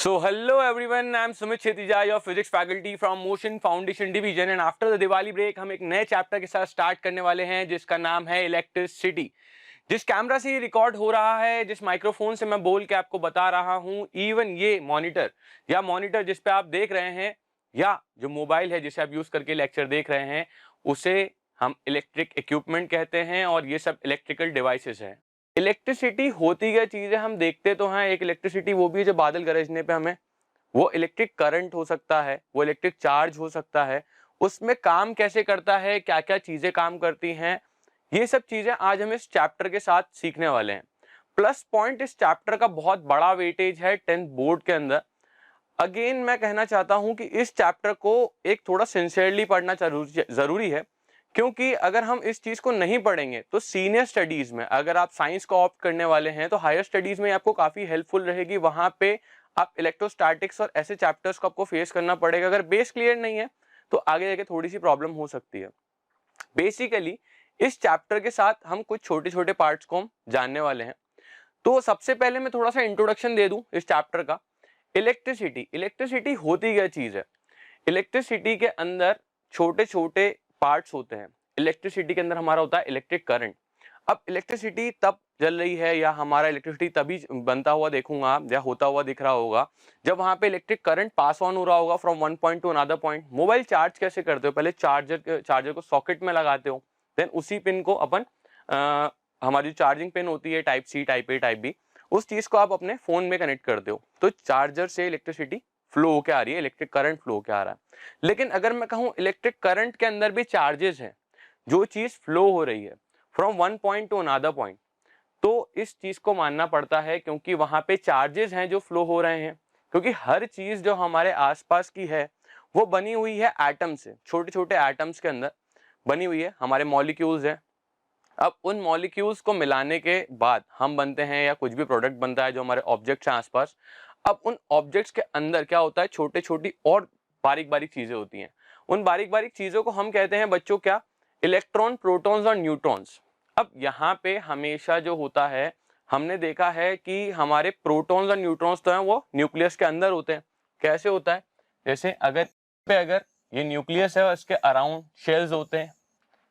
So hello everyone, I'm Sumit Chetija, your physics faculty from Motion Foundation Division and after the Diwali break हम एक नए chapter के साथ start करने वाले हैं जिसका नाम है इलेक्ट्रिसिटी। जिस कैमरा से ये रिकॉर्ड हो रहा है, जिस माइक्रोफोन से मैं बोल के आपको बता रहा हूँ, इवन ये मॉनिटर जिस पे आप देख रहे हैं या जो मोबाइल है जिसे आप यूज करके लेक्चर देख रहे हैं, उसे हम इलेक्ट्रिक इक्विपमेंट कहते हैं और ये सब इलेक्ट्रिकल डिवाइसेस हैं। इलेक्ट्रिसिटी होती क्या चीज है हम देखते तो हैं। एक इलेक्ट्रिसिटी वो भी है जो बादल गरजने पे हमें, वो इलेक्ट्रिक करंट हो सकता है, वो इलेक्ट्रिक चार्ज हो सकता है। उसमें काम कैसे करता है, क्या क्या चीजें काम करती हैं, ये सब चीजें आज हम इस चैप्टर के साथ सीखने वाले हैं। प्लस पॉइंट इस चैप्टर का बहुत बड़ा वेटेज है 10th बोर्ड के अंदर। अगेन मैं कहना चाहता हूं कि इस चैप्टर को एक थोड़ा सिंसियरली पढ़ना जरूरी है, क्योंकि अगर हम इस चीज को नहीं पढ़ेंगे तो सीनियर स्टडीज में, अगर आप साइंस को ऑप्ट करने वाले हैं तो हायर स्टडीज में आपको काफी हेल्पफुल रहेगी। वहां पे आप इलेक्ट्रोस्टैटिक्स और ऐसे चैप्टर्स को आपको फेस करना पड़ेगा। अगर बेस क्लियर नहीं है तो आगे जाके थोड़ी सी प्रॉब्लम हो सकती है। बेसिकली इस चैप्टर के साथ हम कुछ छोटे छोटे पार्ट्स को हम जानने वाले हैं। तो सबसे पहले मैं थोड़ा सा इंट्रोडक्शन दे दूं इस चैप्टर का। इलेक्ट्रिसिटी होती क्या चीज है। इलेक्ट्रिसिटी के अंदर छोटे छोटे पार्ट्स होते हैं। इलेक्ट्रिसिटी के अंदर हमारा होता है इलेक्ट्रिक करंट। अब इलेक्ट्रिसिटी तब चल रही है या हमारा इलेक्ट्रिसिटी तभी बनता हुआ देखूंगा या होता हुआ दिख रहा होगा जब वहां पे इलेक्ट्रिक करंट पास ऑन हो रहा होगा from one point to another point. Mobile charge कैसे करते हो, पहले चार्जर को सॉकेट में लगाते हो, देन उसी पिन को अपन हमारी चार्जिंग पिन होती है type C, type A, type B, उस चीज को आप अपने फोन में कनेक्ट करते हो। तो चार्जर से इलेक्ट्रिसिटी फ्लो होके आ रही है, इलेक्ट्रिक करंट फ्लो होके आ रहा है। लेकिन अगर मैं कहूं इलेक्ट्रिक करंट के अंदर भी चार्जेस हैं, जो चीज फ्लो हो रही है from one point to another point, तो इस चीज को मानना पड़ता है क्योंकि वहां पे चार्जेस हैं जो फ्लो हो रहे हैं। क्योंकि हर चीज जो हमारे आसपास की है वो बनी हुई है एटम से, छोटे छोटे एटम्स के अंदर बनी हुई है। हमारे मॉलिक्यूल्स हैं। अब उन मॉलिक्यूल्स को मिलाने के बाद हम बनते हैं या कुछ भी प्रोडक्ट बनता है जो हमारे ऑब्जेक्ट्स हैं आसपास। अब उन ऑब्जेक्ट्स के अंदर क्या होता है, छोटे छोटी और बारीक बारीक चीजें होती हैं। उन बारीक बारीक चीजों को हम कहते हैं बच्चों क्या, इलेक्ट्रॉन, प्रोटॉन्स और न्यूट्रॉन्स। अब यहाँ पे हमेशा जो होता है, हमने देखा है कि हमारे प्रोटॉन्स और न्यूट्रॉन्स तो हैं वो न्यूक्लियस के अंदर होते हैं। कैसे होता है, जैसे अगर ये न्यूक्लियस है और इसके अराउंड शेल्स होते हैं,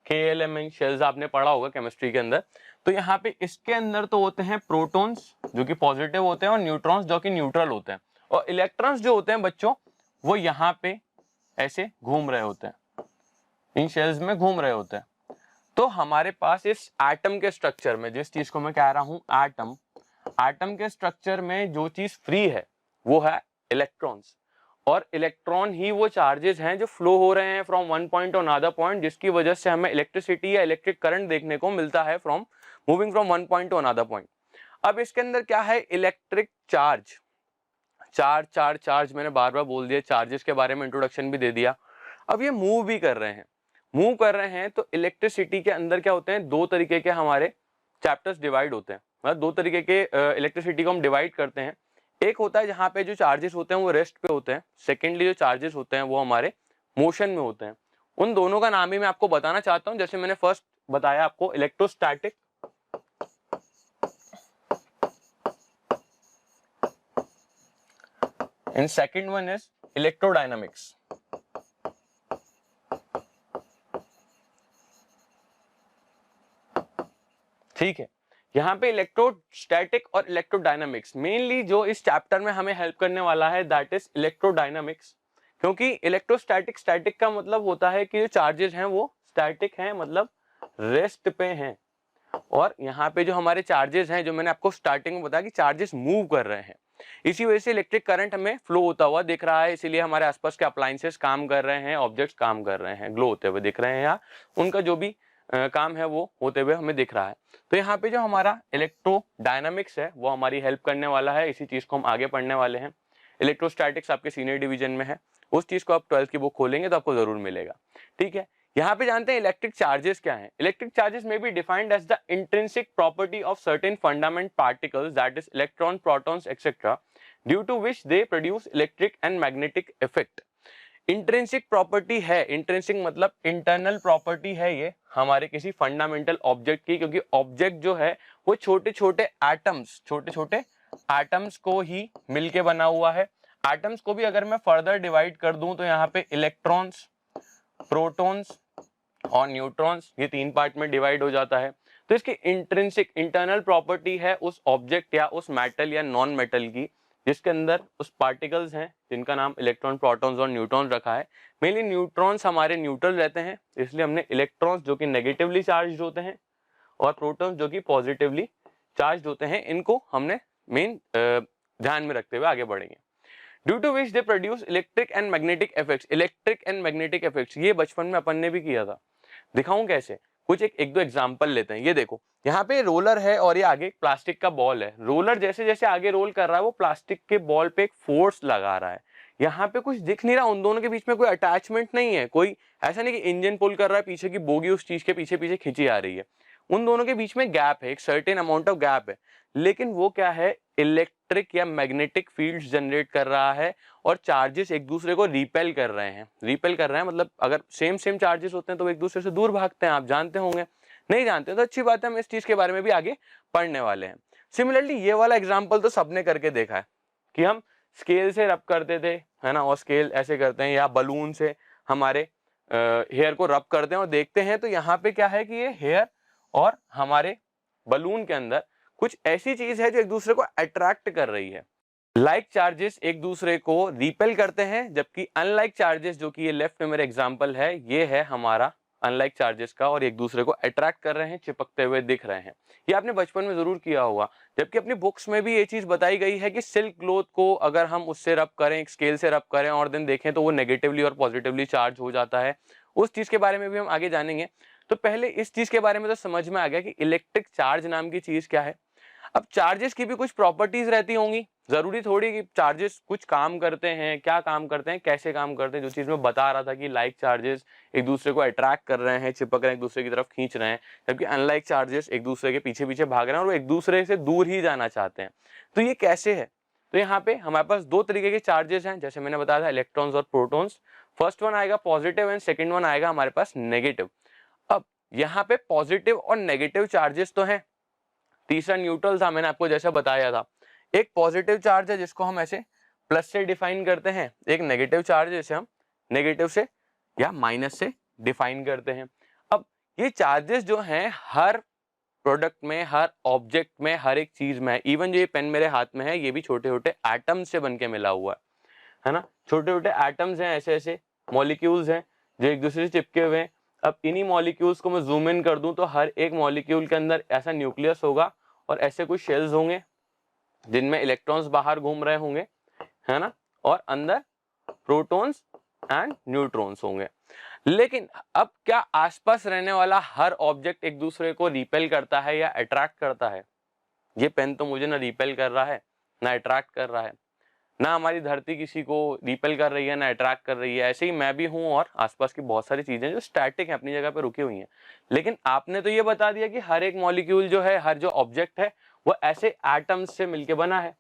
KLMN शेल्स आपने पढ़ा होगा केमिस्ट्री के अंदर। तो यहाँ पे इसके अंदर तो होते हैं प्रोटॉन्स जो कि पॉजिटिव होते हैं और न्यूट्रॉन्स जो कि न्यूट्रल होते हैं, और इलेक्ट्रॉन्स जो होते हैं बच्चों वो यहाँ पे ऐसे घूम रहे होते हैं, इन शेल्स में घूम रहे होते हैं। तो हमारे पास इस एटम के स्ट्रक्चर में, जिस चीज को मैं कह रहा हूं एटम के स्ट्रक्चर में जो चीज फ्री है वो है इलेक्ट्रॉन्स। और इलेक्ट्रॉन ही वो चार्जेस हैं जो फ्लो हो रहे हैं from one point to another point, जिसकी वजह से हमें इलेक्ट्रिसिटी या इलेक्ट्रिक करंट देखने को मिलता है from moving from one point to another point. अब इसके अंदर क्या है, इलेक्ट्रिक चार्ज। चार्ज मैंने बार बार बोल दिया, चार्जेस के बारे में इंट्रोडक्शन भी दे दिया। अब ये मूव भी कर रहे हैं तो इलेक्ट्रिसिटी के अंदर क्या होते हैं, दो तरीके के हमारे चैप्टर्स डिवाइड होते हैं। मतलब दो तरीके के इलेक्ट्रिसिटी को हम डिवाइड करते हैं। एक होता है जहां पे जो चार्जेस होते हैं वो रेस्ट पे होते हैं। सेकेंडली जो चार्जेस होते हैं वो हमारे मोशन में होते हैं। उन दोनों का नाम ही मैं आपको बताना चाहता हूं। जैसे मैंने फर्स्ट बताया आपको electrostatic, and second one is electrodynamics. ठीक है, यहाँ पे इलेक्ट्रोस्टैटिक और इलेक्ट्रोडायनामिक्स मेनली जो इस चैप्टर में हमें हेल्प करने वाला है, दैट इज इलेक्ट्रोडायनामिक्स। क्योंकि इलेक्ट्रोस्टैटिक, स्टैटिक का मतलब होता है कि जो चार्जेस हैं वो स्टैटिक हैं, मतलब रेस्ट पे हैं। और यहाँ पे जो हमारे चार्जेस हैं, जो मैंने आपको स्टार्टिंग में बताया कि चार्जेस मूव कर रहे हैं, इसी वजह से इलेक्ट्रिक करंट हमें फ्लो होता हुआ दिख रहा है। इसीलिए हमारे आसपास के अप्लायंसेस काम कर रहे हैं, ऑब्जेक्ट्स काम कर रहे हैं, ग्लो होते हुए दिख रहे हैं, या उनका जो भी काम है वो होते हुए हमें दिख रहा है। तो यहाँ पे जो हमारा इलेक्ट्रोडायनामिक्स है वो हमारी हेल्प करने वाला है। इसी चीज को हम आगे पढ़ने वाले हैं। इलेक्ट्रोस्टैटिक्स आपके सीनियर डिवीजन में है, उस चीज को आप 12th की बुक खोलेंगे तो आपको जरूर मिलेगा। ठीक है, यहाँ पे जानते हैं इलेक्ट्रिक चार्जेस क्या हैं। Electric charges may be defined as the intrinsic property of certain fundamental particles, that is electron, protons et cetera, due to which they produce electric and magnetic effect. Intrinsic property है, intrinsic मतलब internal property है ये हमारे किसी fundamental object की, क्योंकि object जो है वो छोटे छोटे एटम्स को ही मिलके बना हुआ है। एटम्स को भी अगर मैं फर्दर डिवाइड कर दूं तो यहाँ पे इलेक्ट्रॉन्स, प्रोटॉन्स और न्यूट्रॉन्स, ये 3 पार्ट में डिवाइड हो जाता है। तो इसकी इंट्रिंसिक इंटरनल प्रॉपर्टी है उस ऑब्जेक्ट या उस मेटल या नॉन मेटल की जिसके अंदर उस पार्टिकल्स हैं जिनका नाम इलेक्ट्रॉन, प्रोटॉन्स और न्यूट्रॉन्स रखा है। मेनली न्यूट्रॉन्स हमारे न्यूट्रल रहते हैं, इसलिए हमने इलेक्ट्रॉन्स जो कि नेगेटिवली चार्ज होते हैं और प्रोटॉन्स जो कि पॉजिटिवली चार्ज होते हैं, इनको हमने मेन ध्यान में रखते हुए आगे बढ़ेंगे। Due to which they produce electric and magnetic effects. Electric and magnetic effects ये बचपन में अपन ने भी किया था, दिखाऊं कैसे? कुछ एक दो एग्जांपल लेते हैं। ये देखो, यहाँ पे रोलर है और ये आगे एक प्लास्टिक का बॉल है। रोलर जैसे जैसे आगे रोल कर रहा है वो प्लास्टिक के बॉल पे एक फोर्स लगा रहा है। यहाँ पे कुछ दिख नहीं रहा, उन दोनों के बीच में कोई अटैचमेंट नहीं है, कोई ऐसा नहीं कि इंजन पुल कर रहा है, पीछे की बोगी उस चीज के पीछे पीछे खींची आ रही है। उन दोनों के बीच में गैप है, एक सर्टेन अमाउंट ऑफ गैप है, लेकिन वो क्या है, इलेक्ट्रिक या मैग्नेटिक फील्ड्स जनरेट कर रहा है और चार्जेस एक दूसरे को रिपेल कर रहे हैं। रिपेल कर रहे हैं मतलब अगर सेम चार्जेस होते हैं तो वो एक दूसरे से दूर भागते हैं, आप जानते होंगे। नहीं जानते तो अच्छी बात है, हम इस चीज के बारे में भी आगे पढ़ने वाले हैं। सिमिलरली ये वाला एग्जांपल तो सबने करके देखा है कि हम स्केल से रब करते थे, है ना, और स्केल ऐसे करते हैं, या बलून से हमारे हेयर को रब करते हैं और देखते हैं तो यहाँ पे क्या है कि ये हेयर और हमारे बलून के अंदर कुछ ऐसी चीज है जो एक दूसरे को अट्रैक्ट कर रही है। लाइक चार्जेस एक दूसरे को रिपेल करते हैं, जबकि अनलाइक चार्जेस, जो कि ये लेफ्ट में मेरा एग्जांपल है, ये है हमारा अनलाइक चार्जेस का, और एक दूसरे को अट्रैक्ट कर रहे हैं, चिपकते हुए दिख रहे हैं। ये आपने बचपन में जरूर किया होगा, जबकि अपनी बुक्स में भी ये चीज बताई गई है कि सिल्क क्लॉथ को अगर हम उससे रब करें, स्केल से रब करें और देन देखें तो वो नेगेटिवली और पॉजिटिवली चार्ज हो जाता है। उस चीज के बारे में भी हम आगे जानेंगे। तो पहले इस चीज के बारे में तो समझ में आ गया कि इलेक्ट्रिक चार्ज नाम की चीज क्या है। अब चार्जेस की भी कुछ प्रॉपर्टीज रहती होंगी, जरूरी थोड़ी कि चार्जेस कुछ काम करते हैं, क्या काम करते हैं, कैसे काम करते हैं। जो चीज मैं बता रहा था कि लाइक चार्जेस एक दूसरे को अट्रैक्ट कर रहे हैं, चिपक रहे हैं, एक दूसरे की तरफ खींच रहे हैं, जबकि अनलाइक चार्जेस एक दूसरे के पीछे पीछे भाग रहे हैं और वो एक दूसरे से दूर ही जाना चाहते हैं। तो ये कैसे है? तो यहाँ पे हमारे पास 2 तरीके के चार्जेस हैं, जैसे मैंने बताया था, इलेक्ट्रॉन्स और प्रोटॉन्स। फर्स्ट वन आएगा पॉजिटिव एंड सेकेंड वन आएगा हमारे पास नेगेटिव। अब यहाँ पे पॉजिटिव और नेगेटिव चार्जेस तो हैं, तीसरा न्यूट्रल था, मैंने आपको जैसा बताया था। एक पॉजिटिव चार्ज है जिसको हम ऐसे प्लस से डिफाइन करते हैं, एक नेगेटिव चार्ज है जिसे हम नेगेटिव से या माइनस से डिफाइन करते हैं। अब ये चार्जेस जो हैं हर प्रोडक्ट में, हर ऑब्जेक्ट में, हर एक चीज में, इवन जो ये पेन मेरे हाथ में है ये भी छोटे छोटे एटम्स से बनके मिला हुआ है ना। छोटे छोटे एटम्स हैं, ऐसे ऐसे मॉलिक्यूल्स हैं जो एक दूसरे से चिपके हुए हैं। अब इन्हीं मॉलिक्यूल्स को मैं जूम इन कर दूं तो हर एक मॉलिक्यूल के अंदर ऐसा न्यूक्लियस होगा और ऐसे कुछ शेल्स होंगे जिनमें इलेक्ट्रॉन्स बाहर घूम रहे होंगे, है ना, और अंदर प्रोटॉन्स एंड न्यूट्रॉन्स होंगे। लेकिन अब क्या आसपास रहने वाला हर ऑब्जेक्ट एक दूसरे को रिपेल करता है या अट्रैक्ट करता है? ये पेन तो मुझे ना रिपेल कर रहा है ना अट्रैक्ट कर रहा है, ना हमारी धरती किसी को रिपेल कर रही है ना अट्रैक्ट कर रही है। ऐसे ही मैं भी हूं और आसपास की बहुत सारी चीजें जो स्टैटिक है, अपनी जगह पे रुकी हुई हैं। लेकिन आपने तो ये बता दिया कि हर एक मॉलिक्यूल जो है, हर जो ऑब्जेक्ट है, वो ऐसे एटम्स से मिलके बना है।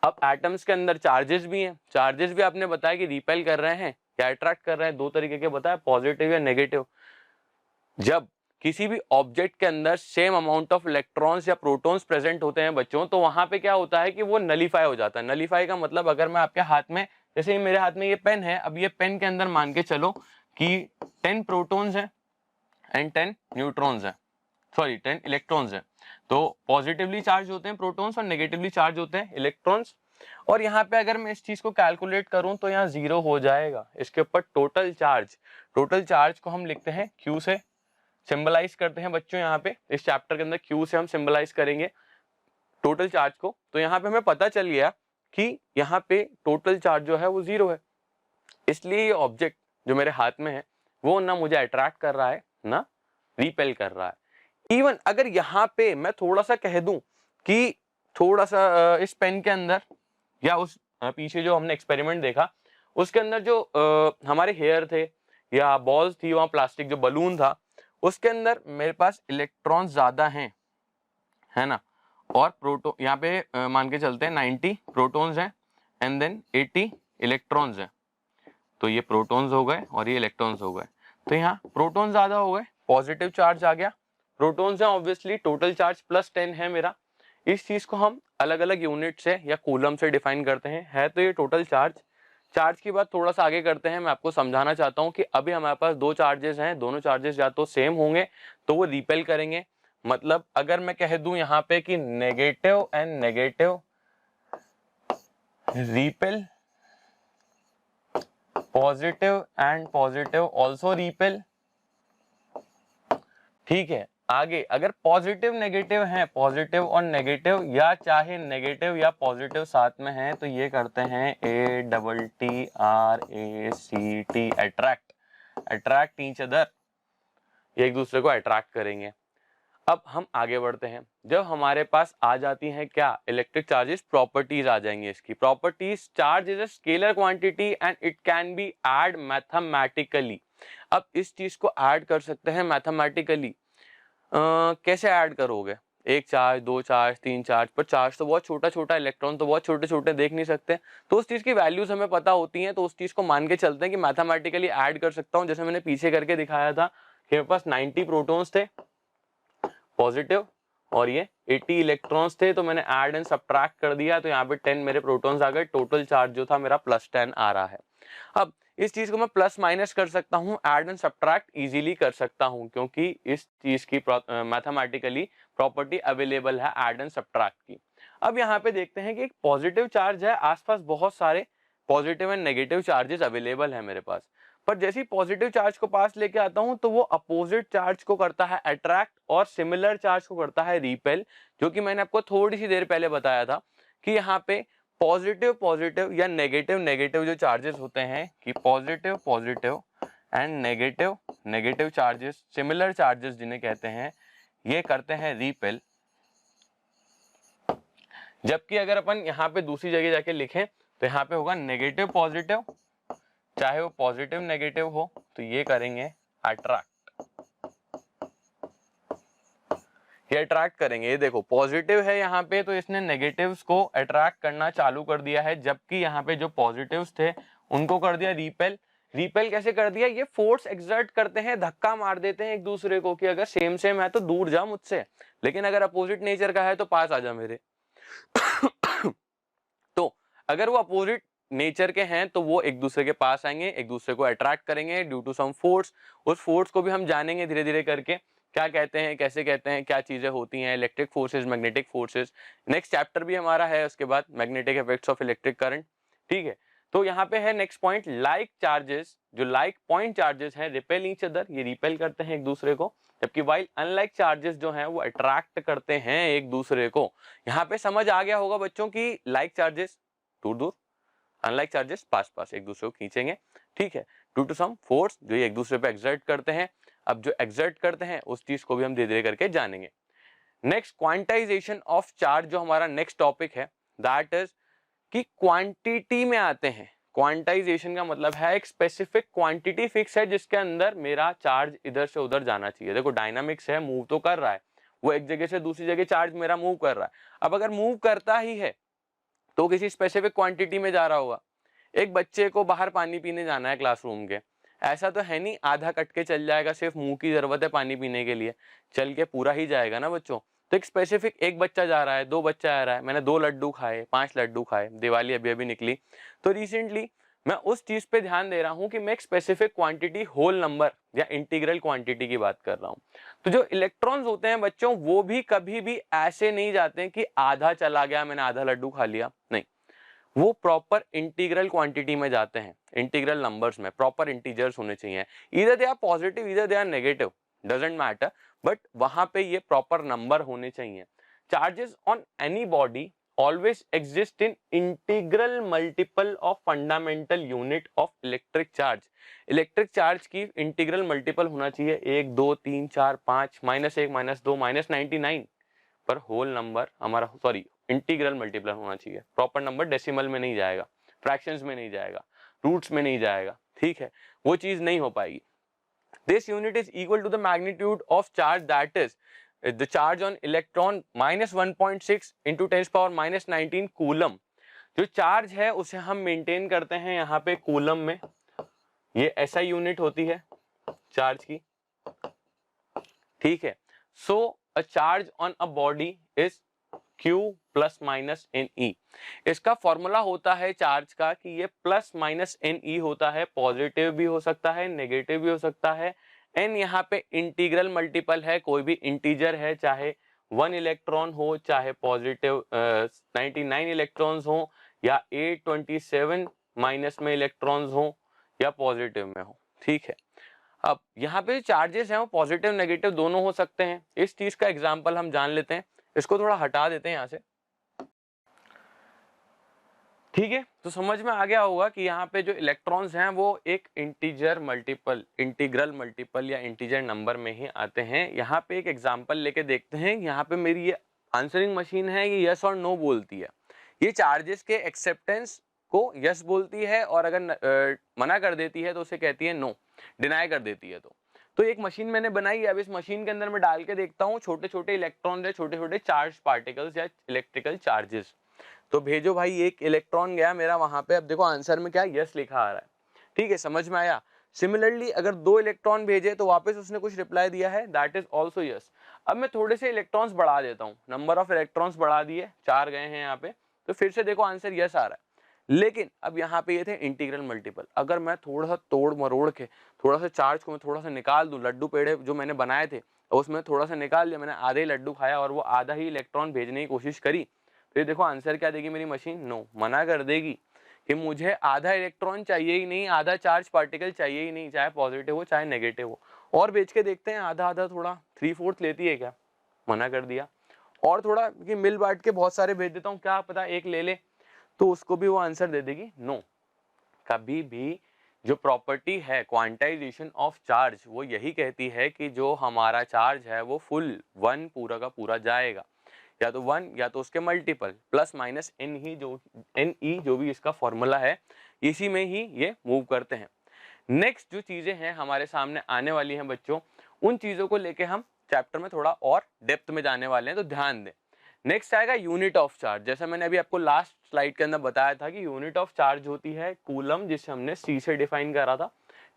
अब एटम्स के अंदर चार्जेस भी हैं, चार्जेस भी आपने बताया कि रिपेल कर रहे हैं या अट्रैक्ट कर रहे हैं, 2 तरीके के बताया, पॉजिटिव या नेगेटिव। जब किसी भी ऑब्जेक्ट के अंदर सेम अमाउंट ऑफ इलेक्ट्रॉन्स या प्रोटॉन्स प्रेजेंट होते हैं बच्चों, तो वहां पे क्या होता है कि वो नलीफाई हो जाता है। नलीफाई का मतलब, अगर मैं आपके हाथ में, जैसे मेरे हाथ में ये पेन है, अब ये पेन के अंदर मान के चलो कि 10 प्रोटॉन्स हैं एंड 10 न्यूट्रॉन्स हैं, सॉरी 10 इलेक्ट्रॉन्स हैं। तो पॉजिटिवली चार्ज होते हैं प्रोटॉन्स और नेगेटिवली चार्ज होते हैं इलेक्ट्रॉन्स। और यहाँ पे अगर मैं इस चीज को कैलकुलेट करूं तो यहाँ 0 हो जाएगा। इसके ऊपर टोटल चार्ज को हम लिखते हैं Q से, सिंबलाइज करते हैं बच्चों। यहाँ पे इस चैप्टर के अंदर Q से हम सिंबलाइज करेंगे टोटल चार्ज को। तो यहाँ पे हमें पता चल गया कि यहाँ पे टोटल चार्ज जो है वो 0 है, इसलिए ये ऑब्जेक्ट जो मेरे हाथ में है वो ना मुझे अट्रैक्ट कर रहा है ना रिपेल कर रहा है। इवन अगर यहाँ पे मैं थोड़ा सा कह दूं कि थोड़ा सा इस पेन के अंदर या उस पीछे जो हमने एक्सपेरिमेंट देखा उसके अंदर जो हमारे हेयर थे या बॉल्स थी, वहां प्लास्टिक जो बलून था, उसके अंदर मेरे पास इलेक्ट्रॉन्स ज्यादा हैं, है ना, और प्रोटॉन यहाँ पे मान के चलते हैं 90 प्रोटॉन्स हैं एंड देन 80 इलेक्ट्रॉन्स हैं। तो ये प्रोटॉन्स हो गए और ये इलेक्ट्रॉन्स हो गए। तो यहाँ प्रोटॉन ज्यादा हो गए, पॉजिटिव चार्ज आ गया। प्रोटॉन्स हैं ऑब्वियसली, टोटल चार्ज +10 है मेरा। इस चीज को हम अलग अलग यूनिट से या कूलम से डिफाइन करते हैं। है तो ये टोटल चार्ज। चार्ज की बात थोड़ा सा आगे करते हैं। मैं आपको समझाना चाहता हूं कि अभी हमारे पास दो चार्जेस हैं, दोनों चार्जेस या तो सेम होंगे तो वो रिपेल करेंगे। मतलब अगर मैं कह दूं यहाँ पे कि negative and negative repel, positive and positive also repel, ठीक है। आगे अगर पॉजिटिव नेगेटिव है, पॉजिटिव और नेगेटिव या चाहे नेगेटिव या पॉजिटिव साथ में है तो ये करते हैं ATTRACT, attract, attract each other, ये एक दूसरे को अट्रैक्ट करेंगे। अब हम आगे बढ़ते हैं। जब हमारे पास आ जाती हैं क्या, इलेक्ट्रिक चार्जेस प्रॉपर्टीज आ जाएंगी। इसकी properties, charge is a scalar quantity and it can be add mathematically. अब इस चीज को ऐड कर सकते हैं मैथमेटिकली। कैसे ऐड करोगे, एक चार्ज, दो चार्ज, तीन चार्ज, पर चार्ज तो बहुत छोटा छोटा, इलेक्ट्रॉन तो बहुत छोटे छोटे, देख नहीं सकते। तो उस चीज की वैल्यूज हमें पता होती हैं, तो उस चीज को मान के चलते हैं कि मैथमेटिकली ऐड कर सकता हूं। जैसे मैंने पीछे करके दिखाया था कि मेरे पास 90 प्रोटॉन्स थे पॉजिटिव और ये 80 इलेक्ट्रॉन्स थे, तो मैंने ऐड एंड सब्ट्रैक्ट कर दिया, तो यहाँ पे 10 मेरे प्रोटॉन्स आ गए। टोटल चार्ज जो था मेरा +10 आ रहा है। अब इस चीज को मैं प्लस माइनस कर सकता हूँ, ऐड एंड सब्ट्रैक्ट इजीली कर सकता हूँ, क्योंकि इस चीज की मैथमेटिकली प्रॉपर्टी अवेलेबल है ऐड एंड सब्ट्रैक्ट की। अब यहाँ पे देखते हैं कि एक पॉजिटिव चार्ज है, आसपास बहुत सारे positive and negative charges available है मेरे पास, पर जैसे ही पॉजिटिव चार्ज को पास लेके आता हूं तो वो अपोजिट चार्ज को करता है अट्रैक्ट और सिमिलर चार्ज को करता है रिपेल, जो कि मैंने आपको थोड़ी सी देर पहले बताया था कि यहाँ पे पॉजिटिव पॉजिटिव या नेगेटिव नेगेटिव जो चार्जेस होते हैं, कि positive positive and negative negative charges, similar charges जिन्हें कहते हैं, ये करते हैं रिपेल। जबकि अगर अपन यहाँ पे दूसरी जगह जाके लिखें तो यहाँ पे होगा नेगेटिव पॉजिटिव, चाहे वो पॉजिटिव नेगेटिव हो, तो ये करेंगे अट्रैक्ट, ये अट्रैक्ट करेंगे। ये देखो पॉजिटिव है यहाँ पे, तो इसने नेगेटिव्स को अट्रैक्ट करना चालू कर दिया है, जबकि यहाँ पे जो पॉजिटिव्स थे उनको कर दिया रिपेल। रिपेल कैसे कर दिया, ये फोर्स एक्सर्ट करते हैं, धक्का मार देते हैं एक दूसरे को, कि अगर सेम सेम है तो दूर जा मुझसे, लेकिन अगर अपोजिट नेचर का है तो पास आ जा मेरे। तो अगर वो अपोजिट नेचर के हैं तो वो एक दूसरे के पास आएंगे, एक दूसरे को अट्रैक्ट करेंगे ड्यू टू सम फोर्स। उस फोर्स को भी हम जानेंगे धीरे धीरे करके, क्या कहते हैं, कैसे कहते हैं, क्या चीजें होती हैं, electric forces, magnetic forces. Next chapter भी हमारा है उसके बाद, magnetic effects of electric current, ठीक है। तो यहाँ पे है नेक्स्ट पॉइंट, लाइक चार्जेस, जो लाइक पॉइंट चार्जेस हैं रिपेल ईच अदर, ये रिपेल करते हैं एक दूसरे को, जबकि वाइल अनलाइक चार्जेस जो हैं वो अट्रैक्ट करते हैं एक दूसरे को। यहाँ पे समझ आ गया होगा बच्चों की लाइक चार्जेस दूर दूर, अनलाइक चार्जेस पास पास एक दूसरे को खींचेंगे, ठीक है, ड्यू टू सम फोर्स जो ये एक दूसरे पे एक्सर्ट करते हैं। अब जो एक्सर्ट करते हैं उस चीज को भी हम धीरे धीरे करके जानेंगे। नेक्स्ट क्वांटाइजेशन ऑफ चार्ज जो हमारा नेक्स्ट टॉपिक है, दैट इज कि क्वांटिटी में आते हैं। क्वांटाइजेशन का मतलब है एक स्पेसिफिक क्वांटिटी फिक्स है जिसके अंदर मेरा चार्ज इधर से उधर जाना चाहिए। देखो डायनामिक्स है, मूव तो कर रहा है, वो एक जगह से दूसरी जगह चार्ज मेरा मूव कर रहा है। अब अगर मूव करता ही है तो किसी स्पेसिफिक क्वांटिटी में जा रहा होगा। एक बच्चे को बाहर पानी पीने जाना है क्लासरूम के, ऐसा तो है नहीं आधा कट के चल जाएगा, सिर्फ मुंह की जरूरत है पानी पीने के लिए, चल के पूरा ही जाएगा ना बच्चों। तो एक स्पेसिफिक, एक बच्चा जा रहा है, दो बच्चा आ रहा है, मैंने 2 लड्डू खाए, 5 लड्डू खाए, दिवाली अभी अभी निकली, तो रिसेंटली मैं उस चीज पे ध्यान दे रहा हूं कि मैं एक स्पेसिफिक क्वांटिटी, होल नंबर या इंटीग्रल क्वांटिटी की बात कर रहा हूं। तो जो इलेक्ट्रॉन्स होते हैं बच्चों, वो भी कभी भी ऐसे नहीं जाते हैं कि आधा चला गया, मैंने आधा लड्डू खा लिया, नहीं, वो प्रॉपर इंटीग्रल क्वांटिटी में जाते हैं, इंटीग्रल नंबर्स में, प्रॉपर इंटीजर्स होने चाहिए, इधर दे आर पॉजिटिव इधर they are negative, doesn't matter, but वहां पे ये प्रॉपर नंबर होने चाहिए। Charges on any body always exist in integral multiple of fundamental unit of electric charge। Electric charge की इंटीग्रल मल्टीपल होना चाहिए 1 2 3 4 5 -1 -2 -99, पर होल नंबर हमारा, सॉरी, इंटीग्रल मल्टीपल होना चाहिए। प्रॉपर नंबर डेसिमल में नहीं जाएगा, फ्रैक्शंस में नहीं जाएगा, रूट्स में नहीं जाएगा, ठीक है, वो चीज नहीं हो पाएगी। This unit is equal to the magnitude of charge, that is the charge on electron -1.6 into 10⁻⁻19 coulomb. जो चार्ज है उसे हम मेंटेन करते हैं यहाँ पे कूलम में, ये ऐसा यूनिट होती है चार्ज की, ठीक है। So a charge on a body is Q plus minus n e. इसका फॉर्मूला होता है चार्ज का कि ये प्लस माइनस एन ई होता है, पॉजिटिव भी हो सकता है, नेगेटिव भी हो सकता है। एन यहाँ पे इंटीग्रल मल्टीपल है, कोई भी इंटीजर है, चाहे 1 इलेक्ट्रॉन हो, चाहे पॉजिटिव 99 इलेक्ट्रॉन्स हो, या 827 माइनस में इलेक्ट्रॉन्स हो, या पॉजिटिव में हो। ठीक है, अब यहाँ पे चार्जेस हैं वो पॉजिटिव नेगेटिव दोनों हो सकते हैं। इस चीज का एग्जांपल हम जान लेते हैं, इसको थोड़ा हटा देते हैं यहाँ से। ठीक है, तो समझ में आ गया होगा कि यहाँ पे जो इलेक्ट्रॉन्स हैं वो एक इंटीजर मल्टीपल, इंटीग्रल मल्टीपल या इंटीजर नंबर में ही आते हैं। यहाँ पे एक एग्जांपल लेके देखते हैं। यहाँ पे मेरी ये आंसरिंग मशीन है, ये यस और नो बोलती है। ये चार्जेस के एक्सेप्टेंस को यस बोलती है, और अगर मना कर देती है तो उसे कहती है नो, डिनाई कर देती है। तो एक मशीन मैंने बनाई है। अब इस मशीन के अंदर मैं डाल के देखता हूँ छोटे छोटे इलेक्ट्रॉन या छोटे छोटे चार्ज पार्टिकल्स या इलेक्ट्रिकल चार्जेस। तो भेजो भाई, एक इलेक्ट्रॉन गया मेरा वहां पे। अब देखो आंसर में क्या यस लिखा आ रहा है। ठीक है, समझ में आया। सिमिलरली अगर 2 इलेक्ट्रॉन भेजे तो वापस उसने कुछ रिप्लाई दिया है, दैट इज ऑल्सो यस। अब मैं थोड़े से इलेक्ट्रॉन्स बढ़ा देता हूँ, नंबर ऑफ इलेक्ट्रॉन्स बढ़ा दिए, 4 गए हैं यहाँ पे, तो फिर से देखो आंसर यस आ रहा है। लेकिन अब यहाँ पे ये थे इंटीग्रल मल्टीपल। अगर मैं थोड़ा सा तोड़ मरोड़ के थोड़ा सा चार्ज को मैं थोड़ा सा निकाल दूं, लड्डू पेड़े जो मैंने बनाए थे उसमें थोड़ा सा निकाल लिया, मैंने आधे ही लड्डू खाया और वो आधा ही इलेक्ट्रॉन भेजने की कोशिश करी, तो ये देखो आंसर क्या देगी मेरी मशीन, नो, मना कर देगी कि मुझे आधा इलेक्ट्रॉन चाहिए ही नहीं, आधा चार्ज पार्टिकल चाहिए ही नहीं, चाहे पॉजिटिव हो चाहे नेगेटिव हो। और भेज के देखते हैं आधा आधा, थोड़ा 3/4 लेती है क्या, मना कर दिया। और थोड़ा कि मिल बांट के बहुत सारे भेज देता हूँ, क्या पता एक ले ले, तो उसको भी वो आंसर दे देगी नो। कभी भी जो प्रॉपर्टी है क्वांटाइजेशन ऑफ चार्ज वो यही कहती है कि जो हमारा चार्ज है वो फुल 1 पूरा का पूरा जाएगा, या तो 1 या तो उसके मल्टीपल, प्लस माइनस एन ही जो एन ई जो भी इसका फॉर्मूला है, इसी में ही ये मूव करते हैं। नेक्स्ट जो चीजें हैं हमारे सामने आने वाली हैं बच्चों, उन चीजों को लेके हम चैप्टर में थोड़ा और डेप्थ में जाने वाले हैं, तो ध्यान दें। नेक्स्ट आएगा यूनिट ऑफ चार्ज। जैसा मैंने अभी आपको लास्ट स्लाइड के अंदर बताया था कि यूनिट ऑफ चार्ज होती है कूलम, जिसे हमने सी से डिफाइन करा था।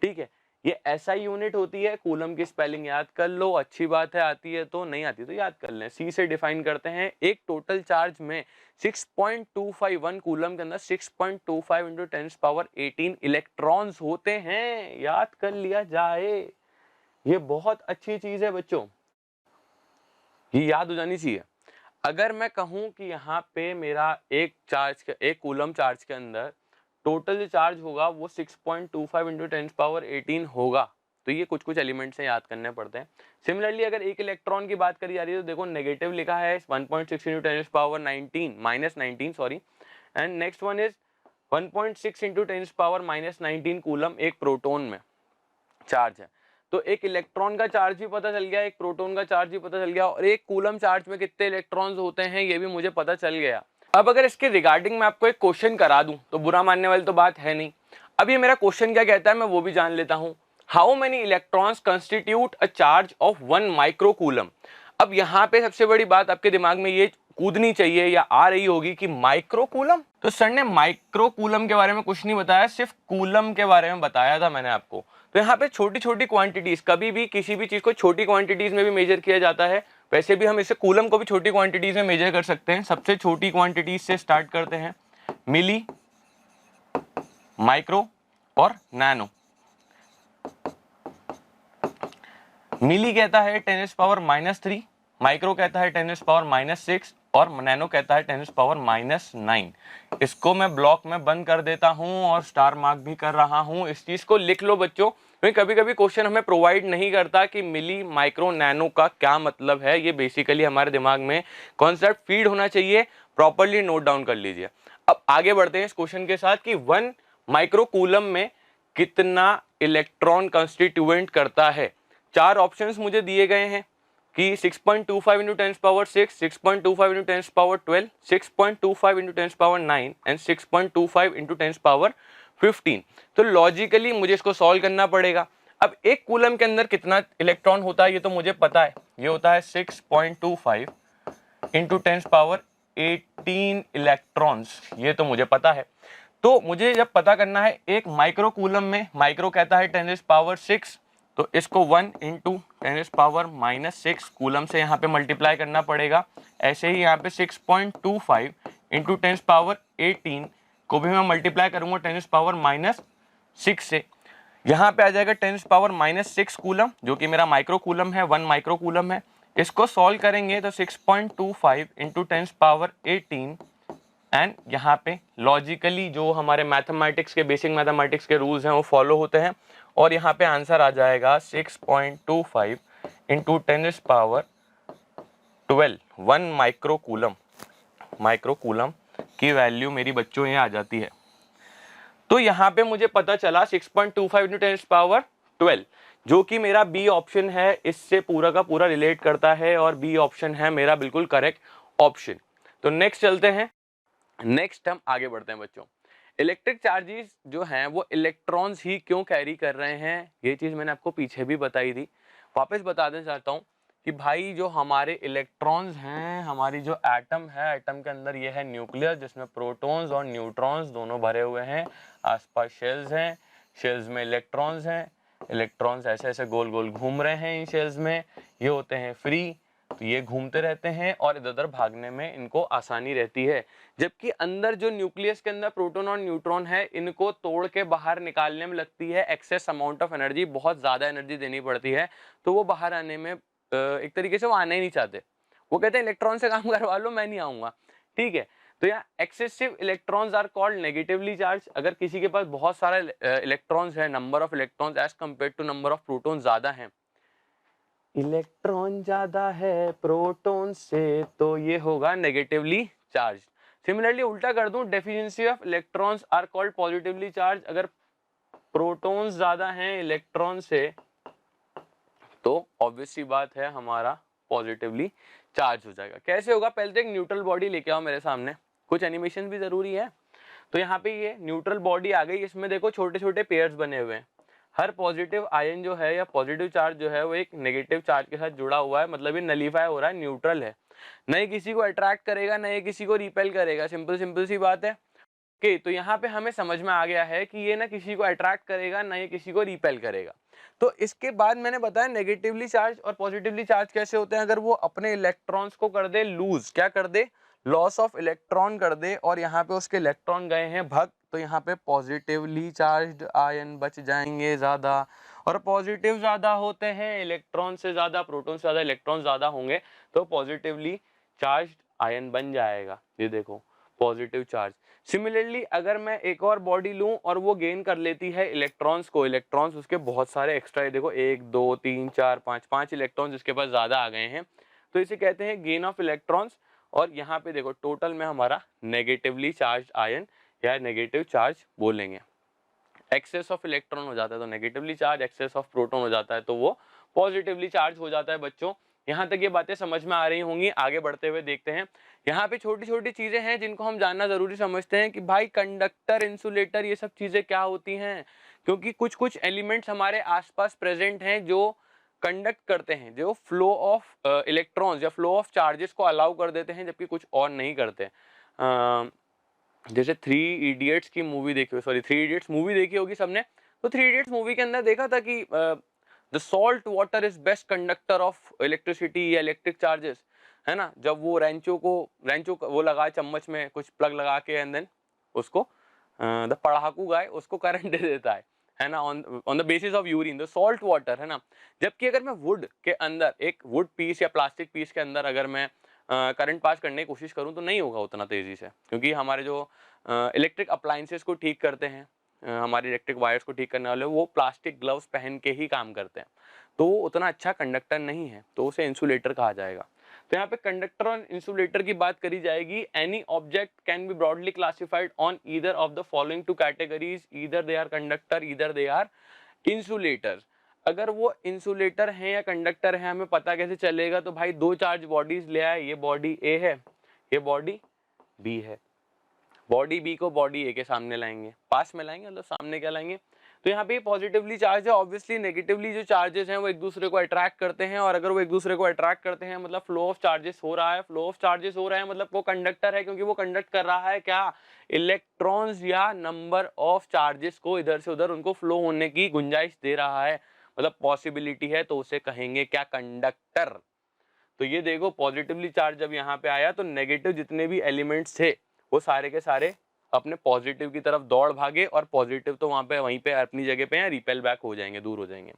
ठीक है, ये ऐसा यूनिट होती है, कूलम की स्पेलिंग याद कर लो, अच्छी बात है, आती है तो, नहीं आती तो याद कर लें। सी से डिफाइन करते हैं। एक टोटल चार्ज में 6.251 कूलम के अंदर 6.25 इंटू 10⁻18 इलेक्ट्रॉन्स होते हैं, याद कर लिया जाए। ये बहुत अच्छी चीज है बच्चों, ये याद हो जानी चाहिए। अगर मैं कहूं कि यहाँ पे मेरा एक कूलम चार्ज के अंदर टोटल जो चार्ज होगा वो 6.25 इंटू 10⁻18 होगा, तो ये कुछ कुछ एलिमेंट्स से याद करने पड़ते हैं। सिमिलरली अगर एक इलेक्ट्रॉन की बात करी जा रही है तो देखो नेगेटिव लिखा है 1.6 into 10⁻19 sorry, and next one is 1.6 into 10⁻19 coulomb एक प्रोटोन में चार्ज है। तो एक इलेक्ट्रॉन का चार्ज भी पता चल गया, एक प्रोटॉन का चार्ज भी पता चल गया, और एक कूलम चार्ज में कितने इलेक्ट्रॉन्स होते हैं ये भी मुझे पता चल गया। अब अगर इसके रिगार्डिंग मैं आपको एक क्वेश्चन करा दूं तो बुरा मानने वाली तो बात है नहीं। अब ये मेरा क्वेश्चन क्या कहता है मैं वो भी जान लेता हूं। How many electrons constitute a charge of 1 micro coulomb. अब यहाँ पे सबसे बड़ी बात आपके दिमाग में ये कूदनी चाहिए या आ रही होगी कि माइक्रो कूलम, तो सर ने माइक्रो कूलम के बारे में कुछ नहीं बताया, सिर्फ कूलम के बारे में बताया था मैंने आपको। तो यहाँ पे छोटी छोटी क्वांटिटीज, कभी भी किसी भी चीज को छोटी क्वांटिटीज में भी मेजर किया जाता है, वैसे भी हम इसे कूलम को भी छोटी क्वांटिटीज में मेजर कर सकते हैं। सबसे छोटी क्वांटिटीज से स्टार्ट करते हैं, मिली, माइक्रो और नैनो। मिली कहता है 10⁻³ माइक्रो कहता है 10⁻�6 और नैनो कहता है 10⁻�9। इसको मैं ब्लॉक में बंद कर देता हूं और स्टार मार्क भी कर रहा हूं। इस चीज को लिख लो बच्चों, क्योंकि कभी कभी क्वेश्चन हमें प्रोवाइड नहीं करता कि मिली, माइक्रो, नैनो का क्या मतलब है। ये बेसिकली हमारे दिमाग में कॉन्सेप्ट फीड होना चाहिए, प्रॉपर्ली नोट डाउन कर लीजिए। अब आगे बढ़ते हैं इस क्वेश्चन के साथ कि 1 माइक्रो कूलम में कितना इलेक्ट्रॉन कंस्टिट्यूएंट करता है। 4 ऑप्शंस मुझे दिए गए हैं कि 6.25 into 10⁻6, 6.25 into 10⁻12, 6.25 into 10⁻9 and 6.25 into 10⁻15। तो लॉजिकली मुझे इसको सॉल्व करना पड़ेगा। अब एक कूलम के अंदर कितना इलेक्ट्रॉन होता है ये तो मुझे पता है, ये होता है 6.25 इंटू 10⁻18 इलेक्ट्रॉन्स, ये तो मुझे पता है। तो मुझे जब पता करना है एक माइक्रो कूलम में, माइक्रो कहता है 10⁻6, तो इसको 1 इंटू 10⁻⁻6 कूलम से यहाँ पे मल्टीप्लाई करना पड़ेगा। ऐसे ही यहाँ पे 6.25 इंटू 10⁻18 को भी मैं मल्टीप्लाई करूँगा 10⁻6 से। यहाँ पे आ जाएगा 10⁻6 कूलम, जो कि मेरा माइक्रो कूलम है, 1 माइक्रो कूलम है। इसको सॉल्व करेंगे तो 6.25 इंटू 10⁻18 एंड यहाँ पे लॉजिकली जो हमारे मैथमेटिक्स के बेसिक मैथमेटिक्स के रूल्स हैं वो फॉलो होते हैं और यहाँ पे आंसर आ जाएगा 6.25 इंटू 10⁻12 1 माइक्रो कूलम की वैल्यू मेरी बच्चों ये आ जाती है। तो यहाँ पे मुझे पता चला 6.25 इंटू 10⁻12, जो कि मेरा बी ऑप्शन है, इससे पूरा का पूरा रिलेट करता है और बी ऑप्शन है मेरा बिल्कुल करेक्ट ऑप्शन। तो नेक्स्ट चलते हैं, नेक्स्ट हम आगे बढ़ते हैं बच्चों। इलेक्ट्रिक चार्जेस जो हैं वो इलेक्ट्रॉन्स ही क्यों कैरी कर रहे हैं, ये चीज मैंने आपको पीछे भी बताई थी, वापस बता देना चाहता हूँ कि भाई जो हमारे इलेक्ट्रॉन्स हैं, हमारी जो एटम है, एटम के अंदर ये है न्यूक्लियस जिसमें प्रोटॉन्स और न्यूट्रॉन्स दोनों भरे हुए हैं, आसपास शेल्स हैं, शेल्स में इलेक्ट्रॉन्स हैं, इलेक्ट्रॉन्स ऐसे ऐसे गोल गोल घूम रहे हैं इन शेल्स में, ये होते हैं फ्री, तो ये घूमते रहते हैं और इधर उधर भागने में इनको आसानी रहती है। जबकि अंदर जो न्यूक्लियस के अंदर प्रोटॉन और न्यूट्रॉन है, इनको तोड़ के बाहर निकालने में लगती है एक्सेस अमाउंट ऑफ एनर्जी, बहुत ज्यादा एनर्जी देनी पड़ती है, तो वो बाहर आने में एक तरीके से वो आना ही नहीं चाहते, वो कहते हैं इलेक्ट्रॉन से काम करवा लो, मैं नहीं आऊंगा। ठीक है, तो यहाँ excessive electrons are called negatively charge. अगर किसी के पास बहुत सारा इलेक्ट्रॉन्स है, number of electrons as compare to number of proton ज्यादा है, इलेक्ट्रॉन ज्यादा है प्रोटॉन से, तो ये होगा नेगेटिवली चार्ज। सिमिलरली उल्टा कर दूं, deficiency of electrons are called positively charge. अगर प्रोटॉन्स ज्यादा हैं इलेक्ट्रॉन से तो ऑब्वियस सी बात है हमारा पॉजिटिवली चार्ज हो जाएगा। कैसे होगा, पहले तो एक न्यूट्रल बॉडी लेके आओ मेरे सामने, कुछ एनिमेशन भी जरूरी है। तो यहाँ पे ये न्यूट्रल बॉडी आ गई, इसमें देखो छोटे छोटे पेयर्स बने हुए हैं, हर पॉजिटिव आयन जो है या पॉजिटिव चार्ज जो है वो एक नेगेटिव चार्ज के साथ जुड़ा हुआ है, मतलब ये नलीफाई हो रहा है, न्यूट्रल है, न ही किसी को अट्रैक्ट करेगा न ही किसी को रिपेल करेगा, सिंपल सी बात है। ओके, तो यहाँ पे हमें समझ में आ गया है कि ये ना किसी को अट्रैक्ट करेगा ना ये किसी को रिपेल करेगा। तो इसके बाद मैंने बताया नेगेटिवली चार्ज और पॉजिटिवली चार्ज कैसे होते हैं। अगर वो अपने इलेक्ट्रॉन्स को कर दे लूज, क्या कर दे, लॉस ऑफ इलेक्ट्रॉन कर दे, और यहाँ पे उसके इलेक्ट्रॉन गए हैं भग, तो यहाँ पे पॉजिटिवली चार्ज्ड आयन बच जाएंगे ज्यादा, और पॉजिटिव ज्यादा होते हैं इलेक्ट्रॉन से ज्यादा, प्रोटॉन से ज्यादा इलेक्ट्रॉन ज्यादा होंगे, तो पॉजिटिवली चार्ज्ड आयन बन जाएगा। ये देखो पॉजिटिव चार्ज। सिमिलरली अगर मैं एक और बॉडी लूं और वो गेन कर लेती है इलेक्ट्रॉन्स को, इलेक्ट्रॉन्स उसके बहुत सारे एक्स्ट्रा, देखो 1 2 3 4 5 5 इलेक्ट्रॉन्स जिसके पास ज्यादा आ गए हैं, तो इसे कहते हैं गेन ऑफ इलेक्ट्रॉन्स। और यहाँ पे देखो टोटल में हमारा नेगेटिवली चार्ज आयन या नेगेटिव चार्ज बोलेंगे। एक्सेस ऑफ इलेक्ट्रॉन हो जाता है तो negatively charge, excess of proton हो जाता है तो वो पॉजिटिवली चार्ज हो जाता है। बच्चों यहाँ तक ये बातें समझ में आ रही होंगी, आगे बढ़ते हुए देखते हैं। यहाँ पे छोटी छोटी चीजें हैं जिनको हम जानना जरूरी समझते हैं कि भाई कंडक्टर, इंसुलेटर, ये सब चीजें क्या होती हैं, क्योंकि कुछ कुछ एलिमेंट्स हमारे आसपास प्रेजेंट हैं जो कंडक्ट करते हैं, जो फ्लो ऑफ इलेक्ट्रॉन्स या फ्लो ऑफ चार्जेस को अलाउ कर देते हैं, जबकि कुछ और नहीं करते। जैसे थ्री इडियट्स की मूवी देखी, सॉरी थ्री इडियट्स मूवी देखी होगी सबने, तो थ्री इडियट्स मूवी के अंदर देखा था कि the salt water is best conductor of electricity या इलेक्ट्रिक चार्जेस, है ना। जब वो रेंचो को वो लगाए चम्मच में कुछ प्लग लगा के एंड देन उसको द पढ़ाकू गाय उसको करंट दे देता है ना, on the basis of urine, the salt water, है ना। जबकि अगर मैं वुड के अंदर, एक वुड पीस या प्लास्टिक पीस के अंदर अगर मैं करंट पास करने की कोशिश करूं तो नहीं होगा उतना तेजी से, क्योंकि हमारे जो इलेक्ट्रिक अप्लायंसेस को ठीक करते हैं, हमारे इलेक्ट्रिक वायर्स को ठीक करने वाले, वो प्लास्टिक ग्लव्स पहन के ही काम करते हैं, तो वो उतना अच्छा कंडक्टर नहीं है, तो उसे इंसुलेटर कहा जाएगा। तो यहाँ पे कंडक्टर और इंसुलेटर की बात करी जाएगी। Any object can be broadly classified on either of the following two categories, either they are conductor, either they are insulator. अगर वो इंसुलेटर है या कंडक्टर है हमें पता कैसे चलेगा, तो भाई दो चार्ज बॉडीज ले आए, ये बॉडी ए है, ये बॉडी बी है, बॉडी बी को बॉडी ए के सामने लाएंगे, पास में लाएंगे, मतलब सामने क्या लाएंगे, तो यहाँ पे पॉजिटिवली चार्ज है, ऑब्वियसली नेगेटिवली जो चार्जेस हैं वो एक दूसरे को अट्रैक्ट करते हैं, और अगर वो एक दूसरे को अट्रैक्ट करते हैं मतलब फ्लो ऑफ चार्जेस हो रहा है, फ्लो ऑफ चार्जेस हो रहा है मतलब वो कंडक्टर है, क्योंकि वो कंडक्ट कर रहा है क्या, इलेक्ट्रॉन्स या नंबर ऑफ चार्जेस को इधर से उधर उनको फ्लो होने की गुंजाइश दे रहा है, मतलब पॉसिबिलिटी है, तो उसे कहेंगे क्या, कंडक्टर। तो ये देखो पॉजिटिवली चार्ज जब यहाँ पे आया तो नेगेटिव जितने भी एलिमेंट्स थे वो सारे के सारे अपने पॉजिटिव की तरफ दौड़ भागे, और पॉजिटिव तो वहां पे वहीं पे अपनी जगह पे हैं, रिपेल बैक हो जाएंगे, दूर हो जाएंगे।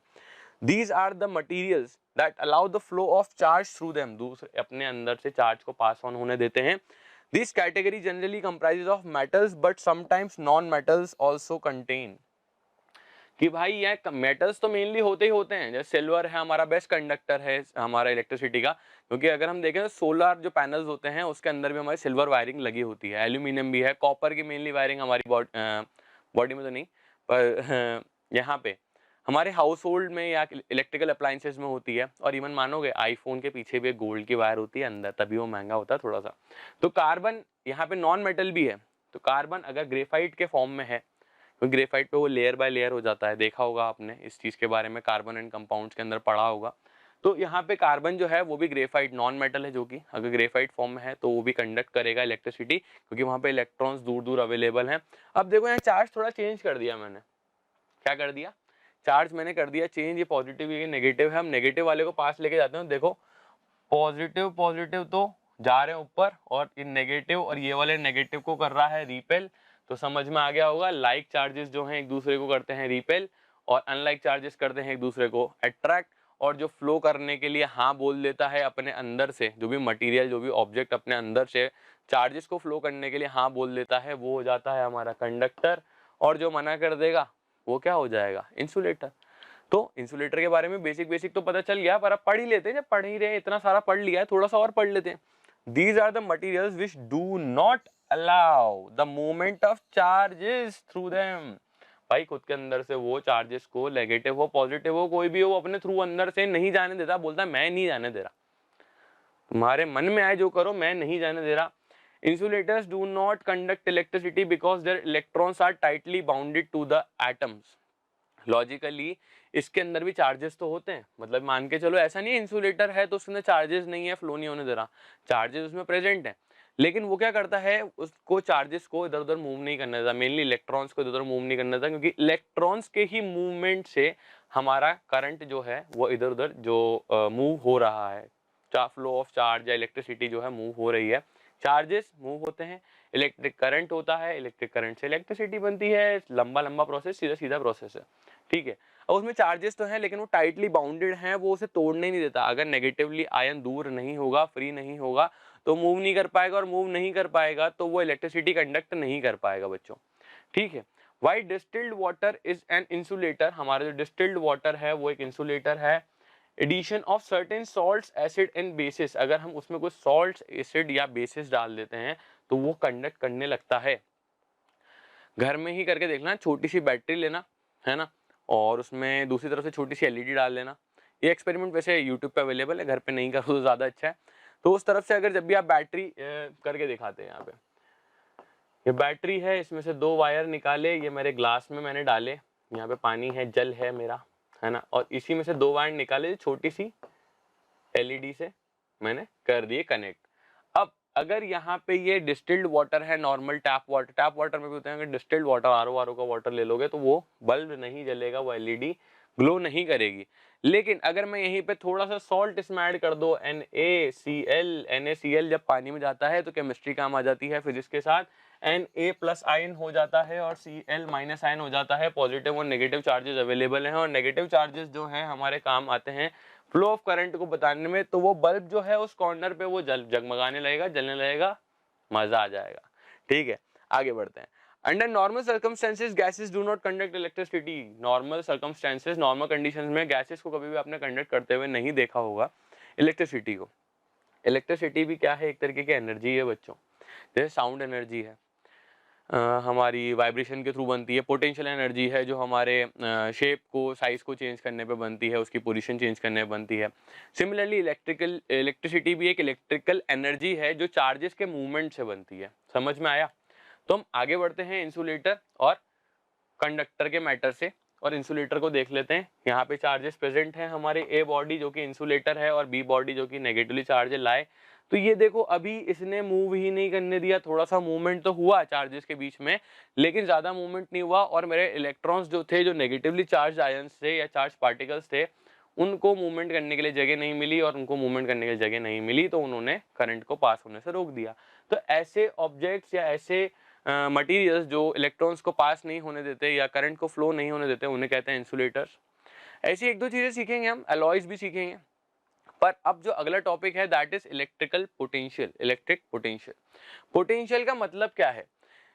These are the materials that allow the flow of charge through them, दूसरे अपने अंदर से चार्ज को पास ऑन होने देते हैं। This category generally comprises of metals but sometimes non-metals also contain, कि भाई ये मेटल्स तो मेनली होते ही होते हैं, जैसे सिल्वर है हमारा बेस्ट कंडक्टर है हमारा इलेक्ट्रिसिटी का, क्योंकि अगर हम देखें तो सोलर जो पैनल्स होते हैं उसके अंदर भी हमारी सिल्वर वायरिंग लगी होती है, एल्यूमिनियम भी है, कॉपर की मेनली वायरिंग हमारी बॉडी में तो नहीं, पर यहाँ पे हमारे हाउस होल्ड में या इलेक्ट्रिकल अप्लायंसेस में होती है। और इवन मानोगे आईफोन के पीछे भी गोल्ड की वायर होती है अंदर, तभी वो महंगा होता है थोड़ा सा। तो कार्बन यहाँ पे नॉन मेटल भी है, तो कार्बन अगर ग्रेफाइट के फॉर्म में है, तो ग्रेफाइट पे वो लेयर बाय लेयर हो जाता है, देखा होगा आपने इस चीज के बारे में, कार्बन एंड कंपाउंड्स के अंदर पढ़ा होगा। तो यहाँ पे कार्बन जो है वो भी ग्रेफाइट नॉन मेटल है, जो कि अगर ग्रेफाइट फॉर्म में है तो वो भी कंडक्ट करेगा इलेक्ट्रिसिटी, क्योंकि वहां पे इलेक्ट्रॉन्स दूर दूर अवेलेबल हैं। अब देखो यहाँ चार्ज थोड़ा चेंज कर दिया मैंने, क्या कर दिया, चार्ज मैंने कर दिया चेंज, ये पॉजिटिव ये नेगेटिव है, हम नेगेटिव वाले को पास लेके जाते हैं, देखो पॉजिटिव पॉजिटिव तो जा रहे हैं ऊपर, और ये नेगेटिव और ये वाले नेगेटिव को कर रहा है रिपेल। तो समझ में आ गया होगा, लाइक चार्जेस जो हैं एक दूसरे को करते हैं रिपेल, और अनलाइक चार्जेस करते हैं एक दूसरे को अट्रैक्ट। और जो फ्लो करने के लिए हाँ बोल देता है अपने अंदर से, जो भी मटेरियल जो भी ऑब्जेक्ट अपने अंदर से चार्जेस को फ्लो करने के लिए हाँ बोल देता है, वो हो जाता है हमारा कंडक्टर। और जो मना कर देगा वो क्या हो जाएगा, इंसुलेटर। तो इंसुलेटर के बारे में बेसिक बेसिक तो पता चल गया, पर अब पढ़ ही लेते हैं, जब पढ़ ही रहे इतना सारा पढ़ लिया है थोड़ा सा और पढ़ लेते हैं। These are the materials which do not allow the movement of charges through them। भाई खुद के अंदर से वो चार्जेस को, नेगेटिव हो पॉजिटिव हो कोई भी हो, अपने थ्रू अंदर से नहीं जाने देता, बोलता है मैं नहीं जाने दे रहा, तुम्हारे मन में आए जो करो, मैं नहीं जाने दे रहा। Insulators do not conduct electricity because their electrons are tightly bounded to the atoms। Logically इसके अंदर भी चार्जेस तो होते हैं, मतलब मान के चलो ऐसा नहीं है इंसुलेटर है तो उसके अंदर चार्जेस नहीं है, फ्लो नहीं होने दे रहा, चार्जेस उसमें प्रेजेंट है, लेकिन वो क्या करता है, उसको चार्जेस को इधर उधर मूव नहीं करने देता, मेनली इलेक्ट्रॉन्स को इधर उधर मूव नहीं करने देता, क्योंकि इलेक्ट्रॉन्स के ही मूवमेंट से हमारा करंट जो है वो इधर उधर जो मूव हो रहा है, फ्लो ऑफ चार्ज या इलेक्ट्रिसिटी जो है मूव हो रही है, चार्जेस मूव होते हैं, इलेक्ट्रिक करंट होता है, इलेक्ट्रिक करंट से इलेक्ट्रिसिटी बनती है, लंबा लंबा प्रोसेस, सीधा सीधा प्रोसेस है, ठीक है। और उसमें चार्जेस तो हैं लेकिन वो टाइटली बाउंडेड हैं, वो उसे तोड़ने नहीं देता, अगर नेगेटिवली आयन दूर नहीं होगा, फ्री नहीं होगा तो मूव नहीं कर पाएगा, और मूव नहीं कर पाएगा तो वो इलेक्ट्रिसिटी कंडक्ट नहीं कर पाएगा बच्चों, ठीक है। Why distilled water is an insulator, हमारा जो डिस्टिल्ड वाटर है वो एक इंसुलेटर है। Addition of certain salts acid and bases, अगर हम उसमें कुछ सॉल्ट्स एसिड या बेसिस डाल देते हैं तो वो कंडक्ट करने लगता है। घर में ही करके देखना, छोटी सी बैटरी लेना है ना, और उसमें दूसरी तरफ से छोटी सी एलईडी डाल देना, ये एक्सपेरिमेंट वैसे यूट्यूब पे अवेलेबल है, घर पे नहीं करो तो ज़्यादा अच्छा है। तो उस तरफ से अगर जब भी आप बैटरी करके दिखाते हैं, यहाँ पे ये बैटरी है, इसमें से 2 वायर निकाले, ये मेरे ग्लास में मैंने डाले, यहाँ पे पानी है, जल है मेरा, है ना, और इसी में से 2 वायर निकाले, छोटी सी एलईडी से मैंने कर दिए कनेक्ट। अब अगर यहाँ पे ये डिस्टिल्ड वाटर है, नॉर्मल टैप वाटर में भी होते हैं, अगर डिस्टिल्ड वाटर आरओ का वाटर ले लोगे तो वो बल्ब नहीं जलेगा, वो एलईडी ग्लो नहीं करेगी। लेकिन अगर मैं यहीं पे थोड़ा सा सॉल्ट इसमें ऐड कर दो, NaCl, जब पानी में जाता है तो केमिस्ट्री काम आ जाती है फिजिक्स के साथ, Na+ आयन हो जाता है और Cl- आयन हो जाता है, पॉजिटिव और नेगेटिव चार्जेस अवेलेबल हैं, और नेगेटिव चार्जेस जो हैं हमारे काम आते हैं फ्लो ऑफ करंट को बताने में। तो वो बल्ब जो है उस कॉर्नर पे वो जगमगाने लगेगा, जलने लगेगा, मजा आ जाएगा, ठीक है। आगे बढ़ते हैं। Under normal circumstances gases do not conduct electricity, normal circumstances, normal conditions में गैसेस को कभी भी आपने कंडक्ट करते हुए नहीं देखा होगा इलेक्ट्रिसिटी को। इलेक्ट्रिसिटी भी क्या है, एक तरीके की एनर्जी है बच्चों, जैसे साउंड एनर्जी है, हमारी वाइब्रेशन के थ्रू बनती है, पोटेंशियल एनर्जी है जो हमारे शेप को, साइज को चेंज करने पे बनती है, उसकी पोजीशन चेंज करने पे बनती है। सिमिलरली इलेक्ट्रिसिटी भी एक इलेक्ट्रिकल एनर्जी है जो चार्जेस के मूवमेंट से बनती है। समझ में आया? तो हम आगे बढ़ते हैं इंसुलेटर और कंडक्टर के मैटर से, और इंसुलेटर को देख लेते हैं। यहाँ पे चार्जेस प्रेजेंट हैं हमारे, ए बॉडी जो कि इंसुलेटर है और बी बॉडी जो कि नेगेटिवली चार्ज है, लाए तो ये देखो अभी इसने मूव ही नहीं करने दिया, थोड़ा सा मूवमेंट तो हुआ चार्जेस के बीच में, लेकिन ज्यादा मूवमेंट नहीं हुआ, और मेरे इलेक्ट्रॉन्स जो थे, जो नेगेटिवली चार्ज आयंस थे या चार्ज पार्टिकल्स थे, उनको मूवमेंट करने के लिए जगह नहीं मिली, और उनको मूवमेंट करने के लिए जगह नहीं मिली, तो उन्होंने करंट को पास होने से रोक दिया। तो ऐसे ऑब्जेक्ट्स या ऐसे मटेरियल्स जो इलेक्ट्रॉन्स को पास नहीं होने देते या करंट को फ्लो नहीं होने देते, उन्हें कहते हैं इंसुलेटर्स। ऐसी एक दो चीजें सीखेंगे हम, अलॉयज भी सीखेंगे। पर अब जो अगला टॉपिक है that is electrical potential. Electric potential, potential का मतलब क्या है?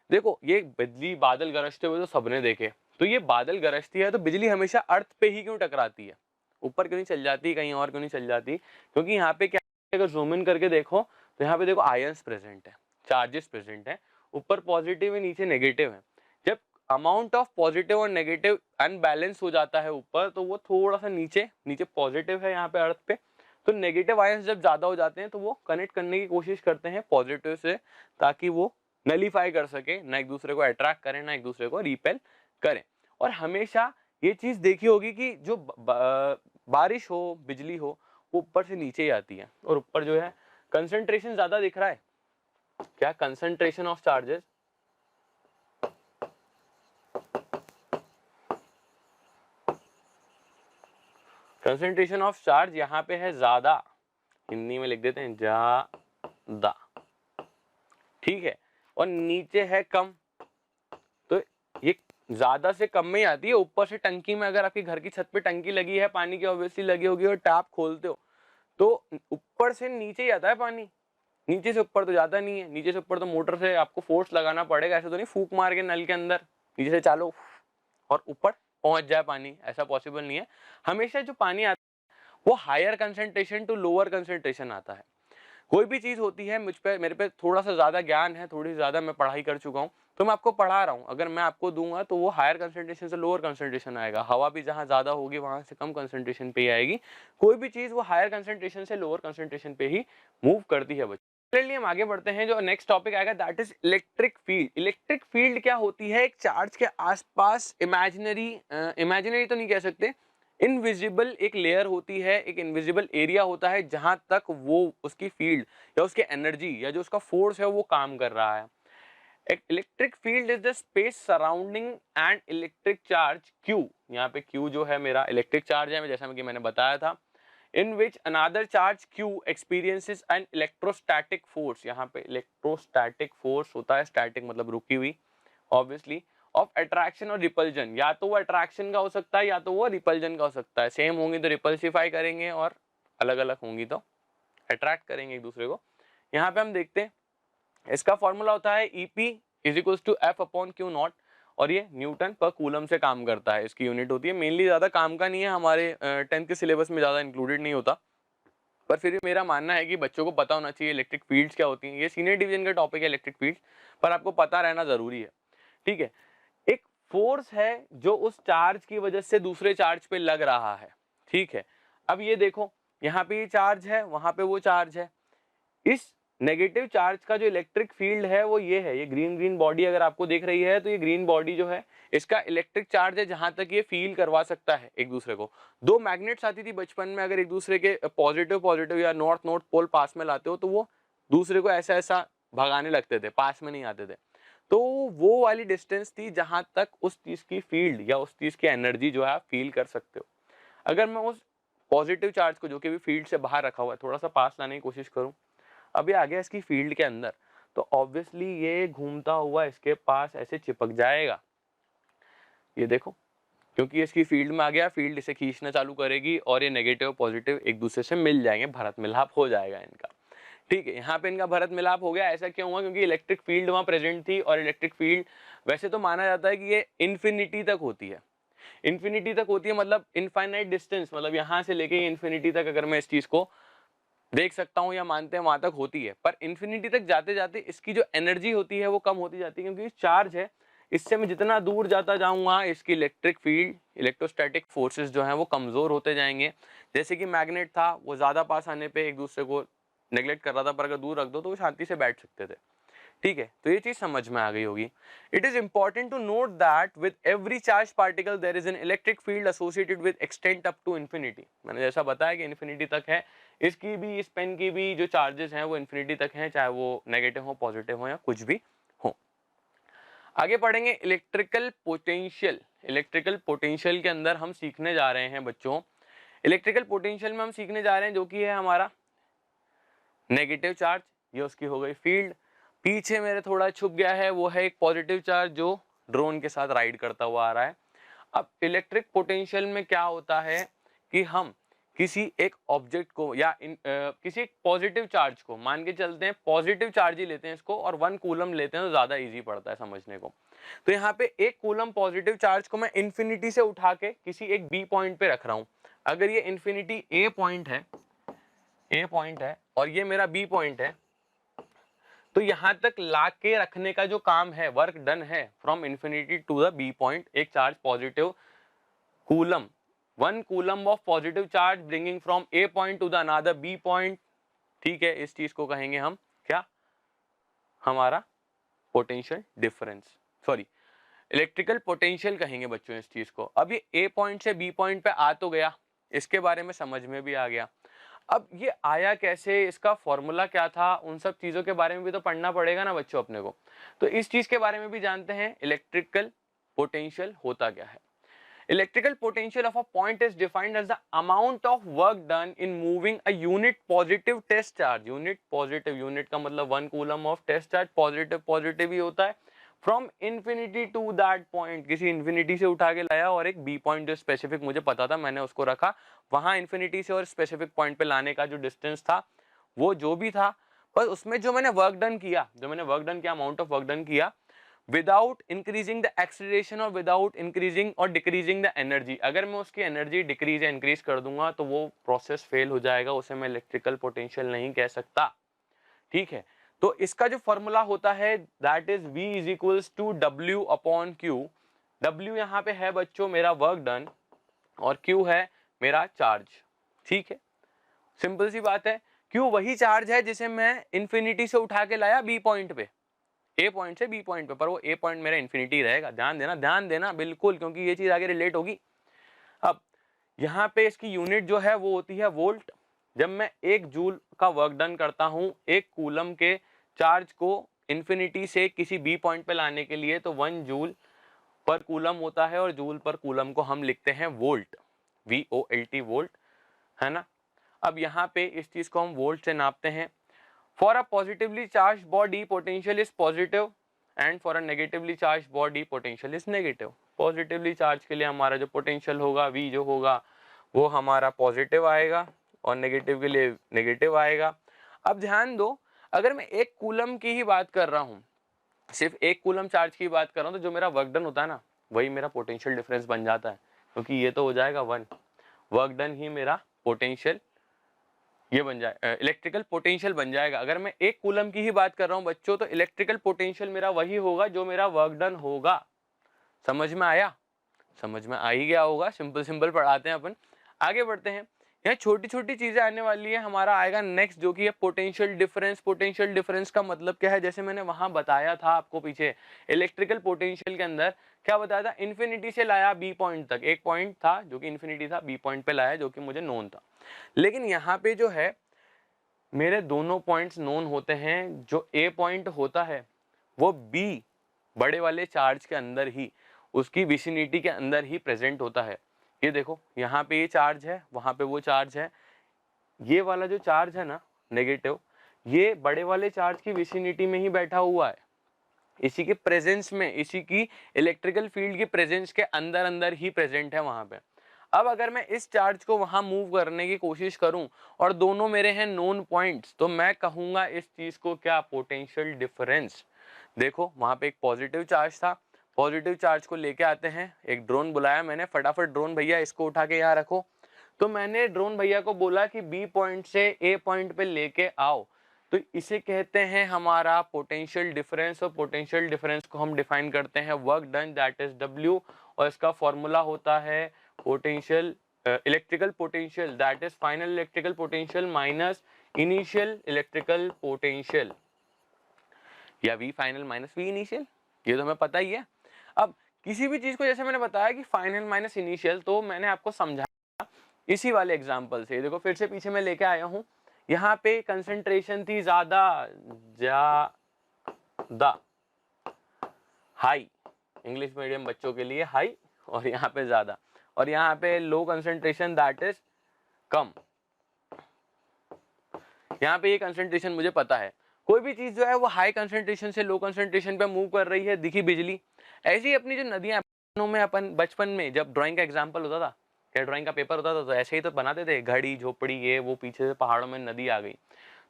देखो ये बिजली बादल गरजते हुए तो सबने देखे, तो ये बादल गरजती है तो बिजली हमेशा अर्थ पे ही क्यों टकराती है? ऊपर क्यों नहीं चल जाती, कहीं और क्यों नहीं चल जाती? क्योंकि यहाँ पे क्या है, अगर जूम इन करके देखो तो यहाँ पे देखो आयंस प्रेजेंट है, चार्जेस प्रेजेंट है, ऊपर पॉजिटिव है नीचे नेगेटिव है। जब अमाउंट ऑफ पॉजिटिव और नेगेटिव अनबैलेंस हो जाता है ऊपर, तो वो थोड़ा सा नीचे, नीचे पॉजिटिव है यहाँ पे अर्थ पे, तो नेगेटिव आयंस जब ज्यादा हो जाते हैं तो वो कनेक्ट करने की कोशिश करते हैं पॉजिटिव से, ताकि वो नलीफाई कर सके, ना एक दूसरे को अट्रैक्ट करें ना एक दूसरे को रिपेल करें। और हमेशा ये चीज देखी होगी कि जो बारिश हो, बिजली हो, वो ऊपर से नीचे ही आती है, और ऊपर जो है कंसंट्रेशन ज्यादा दिख रहा है, क्या concentration of charges, concentration of charge यहाँ पे है ज्यादा, हिंदी में लिख देते हैं ज्यादा, ठीक है, और नीचे है कम, तो ये ज्यादा से कम में ही आती है। ऊपर से टंकी में, अगर आपकी घर की छत पे टंकी लगी है पानी की, ऑब्वियसली लगी होगी, और टैप खोलते हो तो ऊपर से नीचे ही आता है पानी, नीचे से ऊपर तो जाता नहीं है। नीचे से ऊपर तो मोटर से आपको फोर्स लगाना पड़ेगा, ऐसे तो नहीं फूंक मार के नल के अंदर नीचे से चालो और ऊपर पहुंच जाए पानी, ऐसा पॉसिबल नहीं है। हमेशा जो पानी आता है वो higher concentration to lower concentration आता है। कोई भी चीज होती है, मुझ पे, मेरे पे थोड़ा सा ज्यादा ज्ञान है, थोड़ी ज्यादा मैं पढ़ाई कर चुका हूँ, तो मैं आपको पढ़ा रहा हूँ, अगर मैं आपको दूंगा तो वो हायर कंसंट्रेशन से लोअर कंसंट्रेशन आएगा। हवा भी जहाँ ज्यादा होगी वहां से कम कंसंट्रेशन पे ही आएगी। कोई भी चीज वो हायर कंसंट्रेशन से लोअर कंसंट्रेशन पे ही मूव करती है बच्चों। चलिए हम आगे बढ़ते हैं, जो नेक्स्ट टॉपिक आएगा that is electric field. Electric field क्या होती है? एक चार्ज के आसपास इमेजिनरी, इमेजिनरी तो नहीं कह सकते, इनविजिबल एक लेयर होती है, एक इनविजिबल एरिया होता है जहां तक वो उसकी फील्ड या उसकी एनर्जी या जो उसका फोर्स है वो काम कर रहा है। एक electric field is the space surrounding and electric charge Q। यहाँ पे Q जो है मेरा इलेक्ट्रिक चार्ज है, जैसा कि मैंने बताया था, in which another charge Q experiences an electrostatic force. यहाँ पे इलेक्ट्रोस्टैटिक फोर्स होता है, स्टैटिक मतलब रुकी हुई, ऑब्वियसली, ऑफ अट्रैक्शन और रिपल्जन। या तो वो अट्रैक्शन का हो सकता है या तो वो रिपल्जन का हो सकता है। सेम होंगी तो रिपल्सिफाई करेंगे, और अलग अलग होंगी तो अट्रैक्ट करेंगे एक दूसरे को। यहाँ पे हम देखते हैं इसका फॉर्मूला होता है EP is equal to F upon Q naught, और ये न्यूटन पर कूलम से काम करता है, इसकी यूनिट होती है। मेनली ज्यादा काम का नहीं है, हमारे 10th के सिलेबस में ज्यादा इंक्लूडेड नहीं होता, पर फिर भी मेरा मानना है कि बच्चों को पता होना चाहिए इलेक्ट्रिक फील्ड्स क्या होती हैं। ये सीनियर डिवीजन का टॉपिक है इलेक्ट्रिक फील्ड, पर आपको पता रहना जरूरी है, ठीक है। एक फोर्स है जो उस चार्ज की वजह से दूसरे चार्ज पे लग रहा है, ठीक है। अब ये देखो, यहाँ पे ये चार्ज है, वहां पे वो चार्ज है। इस नेगेटिव चार्ज का जो इलेक्ट्रिक फील्ड है वो ये है, ये ग्रीन ग्रीन बॉडी अगर आपको दिख रही है तो ये ग्रीन बॉडी जो है इसका इलेक्ट्रिक चार्ज है, जहां तक ये फील करवा सकता है एक दूसरे को। दो मैग्नेट्स आती थी बचपन में, अगर एक दूसरे के पॉजिटिव पॉजिटिव या नॉर्थ नॉर्थ पोल पास में लाते हो तो वो दूसरे को ऐसा ऐसा भगाने लगते थे, पास में नहीं आते थे। तो वो वाली डिस्टेंस थी जहां तक उस चीज की फील्ड या उस चीज की एनर्जी जो है आप फील कर सकते हो। अगर मैं उस पॉजिटिव चार्ज को जो कि भी फील्ड से बाहर रखा हुआ है थोड़ा सा पास लाने की कोशिश करूं, अभी आ गया इसकी फील्ड के अंदर, तो ऑब्वियसली ये घूमता हुआ इसके पास ऐसे चिपक जाएगा, ये देखो, क्योंकि इसकी फील्ड में आ गया, फील्ड इसे खींचना चालू करेगी और ये नेगेटिव पॉजिटिव एक दूसरे से मिल जाएंगे, भरत मिलाप हो जाएगा इनका, ठीक है। यहाँ पे इनका भरत मिलाप हो गया। ऐसा क्यों हुआ? क्योंकि इलेक्ट्रिक फील्ड वहां प्रेजेंट थी, और इलेक्ट्रिक फील्ड वैसे तो माना जाता है कि ये इन्फिनिटी तक होती है। इन्फिनिटी तक होती है मतलब इनफाइनाइट डिस्टेंस, मतलब यहाँ से लेके इन्फिनिटी तक अगर मैं इस चीज को देख सकता हूँ या मानते हैं वहां तक होती है। पर इन्फिनिटी तक जाते जाते इसकी जो एनर्जी होती है वो कम होती जाती है, क्योंकि चार्ज है, इससे मैं जितना दूर जाता जाऊंगा इसकी इलेक्ट्रिक फील्ड, इलेक्ट्रोस्टैटिक फोर्सेस जो हैं वो कमजोर होते जाएंगे। जैसे कि मैग्नेट था, वो ज्यादा पास आने पे एक दूसरे को नेग्लेक्ट कर रहा था, पर अगर दूर रख दो तो वो शांति से बैठ सकते थे। ठीक है, तो ये चीज समझ में आ गई होगी। It is important to note that with every charge particle there is an electric field associated with extent up to infinity. मैंने जैसा बताया कि इन्फिनिटी तक है, इसकी भी, इस पेन की भी जो चार्जेस हैं वो इन्फिनिटी तक हैं, चाहे वो नेगेटिव हो, पॉजिटिव हो या कुछ भी हो। आगे पढ़ेंगे इलेक्ट्रिकल पोटेंशियल। इलेक्ट्रिकल पोटेंशियल के अंदर हम सीखने जा रहे हैं बच्चों, इलेक्ट्रिकल पोटेंशियल में हम सीखने जा रहे हैं जो कि है हमारा नेगेटिव चार्ज, ये उसकी हो गई फील्ड। पीछे मेरे थोड़ा छुप गया है, वो है एक पॉजिटिव चार्ज जो ड्रोन के साथ राइड करता हुआ आ रहा है। अब इलेक्ट्रिक पोटेंशियल में क्या होता है कि हम किसी एक ऑब्जेक्ट को या किसी एक पॉजिटिव चार्ज को मान के चलते हैं, पॉजिटिव चार्ज ही लेते हैं इसको, और 1 कूलम लेते हैं तो ज्यादा इजी पड़ता है समझने को। तो यहाँ पे 1 कूलम पॉजिटिव चार्ज को मैं इन्फिनिटी से उठा के किसी एक बी पॉइंट पे रख रहा हूं। अगर ये इन्फिनिटी ए पॉइंट है और ये मेरा बी पॉइंट है, तो यहां तक ला के रखने का जो काम है, वर्क डन है from infinity to the B point, एक charge positive coulomb, 1 coulomb of positive charge bringing from A point to the another B point. ठीक है, इस चीज को कहेंगे हम क्या, हमारा potential difference, sorry electrical potential कहेंगे बच्चों इस चीज को। अब ये ए पॉइंट से बी पॉइंट पे आ तो गया, इसके बारे में समझ में भी आ गया। अब ये आया कैसे, इसका फॉर्मूला क्या था, उन सब चीजों के बारे में भी तो पढ़ना पड़ेगा ना बच्चों अपने को। तो इस चीज के बारे में भी जानते हैं, इलेक्ट्रिकल पोटेंशियल होता क्या है। Electrical potential of a point is defined as the amount of work done in moving a unit positive test charge. Unit positive, unit का मतलब 1 coulomb of test charge, positive positive ही होता है, from infinity to that point, किसी infinity से उठा के लाया और एक बी पॉइंट जो स्पेसिफिक मुझे पता था मैंने उसको रखा, वहां इन्फिनिटी से और स्पेसिफिक पॉइंट पे लाने का जो डिस्टेंस था वो जो भी था, पर उसमें जो मैंने वर्क डन किया, अमाउंट ऑफ वर्क डन किया विदाउट इंक्रीजिंग द एक्सीलरेशन और विदाउट इंक्रीजिंग और डिक्रीजिंग द एनर्जी। अगर मैं उसकी एनर्जी डिक्रीज या इंक्रीज कर दूंगा तो वो प्रोसेस फेल हो जाएगा, उसे मैं इलेक्ट्रिकल पोटेंशियल नहीं कह सकता। ठीक है, तो इसका जो फॉर्मूला होता है that is V is equals to W upon Q। W यहाँ पे है बच्चों मेरा वर्क डन और Q है मेरा चार्ज। ठीक है, सिंपल सी बात है, Q वही चार्ज है जिसे मैं इंफिनिटी से उठा के लाया बी पॉइंट पे, ए पॉइंट से बी पॉइंट पे, पर वो ए पॉइंट मेरा इंफिनिटी रहेगा। ध्यान देना बिल्कुल, क्योंकि ये चीज आगे रिलेट होगी। अब यहाँ पे इसकी यूनिट जो है वो होती है वोल्ट। जब मैं 1 जूल का वर्क डन करता हूँ 1 कूलम के चार्ज को इंफिनिटी से किसी बी पॉइंट पे लाने के लिए, तो 1 जूल पर कूलम होता है, और जूल पर कूलम को हम लिखते हैं वोल्ट, VOLT वोल्ट, है ना। अब यहाँ पे इस चीज को हम वोल्ट से नापते हैं। For a positively charge body potential is positive and for a negatively charge body potential is negative. Positively charge के लिए हमारा जो पोटेंशियल होगा V जो होगा वो हमारा पॉजिटिव आएगा और नेगेटिव के लिए नेगेटिव आएगा। अब ध्यान दो, अगर मैं 1 कूलम की ही बात कर रहा हूँ, सिर्फ 1 कूलम चार्ज की बात कर रहा हूँ, तो जो मेरा वर्क डन होता है ना वही मेरा पोटेंशियल डिफरेंस बन जाता है, क्योंकि ये तो हो जाएगा 1, वर्क डन ही मेरा पोटेंशियल ये बन जाए, इलेक्ट्रिकल पोटेंशियल बन जाएगा। अगर मैं 1 कूलम की ही बात कर रहा हूँ बच्चों, तो इलेक्ट्रिकल पोटेंशियल मेरा वही होगा जो मेरा वर्क डन होगा। समझ में आया? समझ में आ ही गया होगा, सिंपल पढ़ाते हैं अपन। आगे बढ़ते हैं, यहाँ छोटी छोटी चीजें आने वाली है। हमारा आएगा नेक्स्ट जो कि है पोटेंशियल डिफरेंस। पोटेंशियल डिफरेंस का मतलब क्या है, जैसे मैंने वहां बताया था आपको पीछे इलेक्ट्रिकल पोटेंशियल के अंदर क्या बताया था, इन्फिनिटी से लाया बी पॉइंट तक, एक पॉइंट था जो कि इन्फिनिटी था, बी पॉइंट पे लाया जो कि मुझे नोन था। लेकिन यहाँ पे जो है मेरे दोनों पॉइंट्स नोन होते हैं। जो ए पॉइंट होता है वो बी बड़े वाले चार्ज के अंदर ही, उसकी विसिनिटी के अंदर ही प्रेजेंट होता है। ये देखो यहाँ पे ये चार्ज है, वहां पे वो चार्ज है, ये वाला जो चार्ज है ना नेगेटिव, ये बड़े वाले चार्ज की विसिनिटी में ही बैठा हुआ है, इसी के प्रेजेंस में, इसी की इलेक्ट्रिकल फील्ड की प्रेजेंस के अंदर अंदर ही प्रेजेंट है वहां पे। अब अगर मैं इस चार्ज को वहां मूव करने की कोशिश करूं और दोनों मेरे हैं नोन पॉइंट्स, तो मैं कहूंगा इस चीज को क्या, पोटेंशियल डिफरेंस। देखो वहां पे एक पॉजिटिव चार्ज था, पॉजिटिव चार्ज को लेके आते हैं, एक ड्रोन बुलाया मैंने, फटाफट ड्रोन भैया इसको उठा के यहाँ रखो। तो मैंने ड्रोन भैया को बोला कि बी पॉइंट से ए पॉइंट पे लेके आओ, तो इसे कहते हैं हमारा पोटेंशियल डिफरेंस। और पोटेंशियल डिफरेंस को हम डिफाइन करते हैं work done that is W, और इसका फॉर्मूला होता है potential electrical potential that is final electrical potential minus initial electrical potential. या V final minus V initial, ये तो हमें पता ही है। अब किसी भी चीज को जैसे मैंने बताया कि फाइनल माइनस इनिशियल, तो मैंने आपको समझाया इसी वाले एग्जांपल से। देखो फिर से पीछे मैं लेके आया हूं, यहाँ पे कंसंट्रेशन थी ज्यादा हाई, इंग्लिश मीडियम बच्चों के लिए हाई, और यहाँ पे ज्यादा, और यहाँ पे low concentration that is come. यहाँ पे ये कंसंट्रेशन मुझे पता है। कोई भी चीज जो है वो हाई कंसंट्रेशन से लो कंसंट्रेशन पे मूव कर रही है, दिखी बिजली। ऐसी अपनी जो नदियां में, अपन बचपन में जब ड्राइंग का एग्जाम्पल होता था, या ड्राइंग का पेपर होता था, तो ऐसे ही तो बनाते थे, घड़ी झोपड़ी ये वो, पीछे से पहाड़ों में नदी आ गई।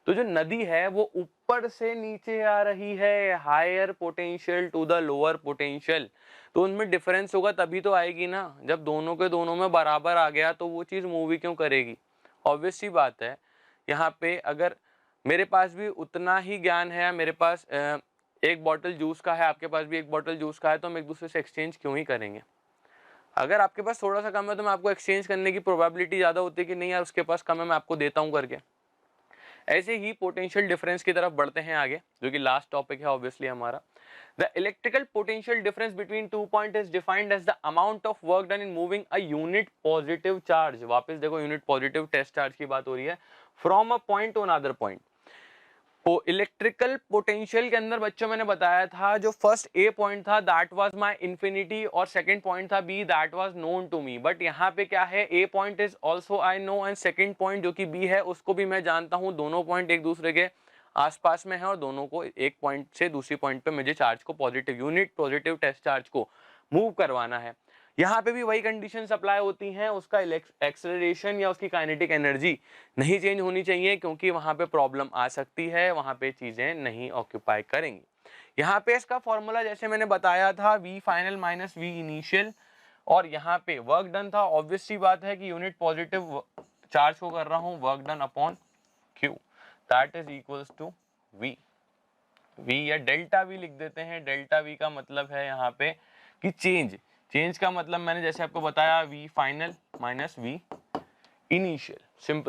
तो जो नदी है वो ऊपर से नीचे आ रही है, higher potential to the lower potential, तो उनमें डिफरेंस होगा तभी तो आएगी ना। जब दोनों के दोनों में बराबर आ गया तो वो चीज मूव ही क्यों करेगी, ऑब्वियस सी बात है। यहाँ पे अगर मेरे पास भी उतना ही ज्ञान है, मेरे पास एक बॉटल जूस का है, आपके पास भी एक बॉटल जूस का है, तो हम एक दूसरे से एक्सचेंज क्यों ही करेंगे। अगर आपके पास थोड़ा सा कम है तो मैं आपको एक्सचेंज करने की प्रोबेबिलिटी ज्यादा होती है कि नहीं यार उसके पास कम है, मैं आपको देता हूं करके। ऐसे ही पोटेंशियल डिफरेंस की तरफ बढ़ते हैं आगे, जो कि लास्ट टॉपिक है ऑब्वियसली हमारा। The electrical potential difference between two point is defined as the amount of work done in moving a unit positive charge. वापस देखो यूनिट पॉजिटिव टेस्ट चार्ज की बात हो रही है, from a point to another point. तो electrical potential के अंदर बच्चों मैंने बताया था, जो फर्स्ट ए पॉइंट था दैट वाज माय इंफिनिटी, और सेकंड पॉइंट था B that was known to me. But यहाँ पे क्या है, A point is also I know, and second point जो कि बी है उसको भी मैं जानता हूँ। दोनों पॉइंट एक दूसरे के आसपास में है, और दोनों को एक पॉइंट से दूसरी पॉइंट पे मुझे चार्ज को positive, unit positive test charge को मूव करवाना है। यहाँ पे भी वही कंडीशन अप्लाई होती हैं, उसका एक्सेलरेशन या उसकी काइनेटिक एनर्जी नहीं चेंज होनी चाहिए, क्योंकि वहां पे प्रॉब्लम आ सकती है, वहां पे चीजें नहीं ऑक्यूपाई करेंगी। यहाँ पे इसका फॉर्मूला जैसे मैंने बताया था, V final minus V initial, और यहाँ पे वर्क डन था। ऑब्वियस सी बात है कि यूनिट पॉजिटिव चार्ज को कर रहा हूँ, work done upon Q, that is equals to V। या डेल्टा V लिख देते हैं। डेल्टा V का मतलब है यहाँ पे कि चेंज का मतलब मैंने जैसे आपको बताया, V final minus V initial.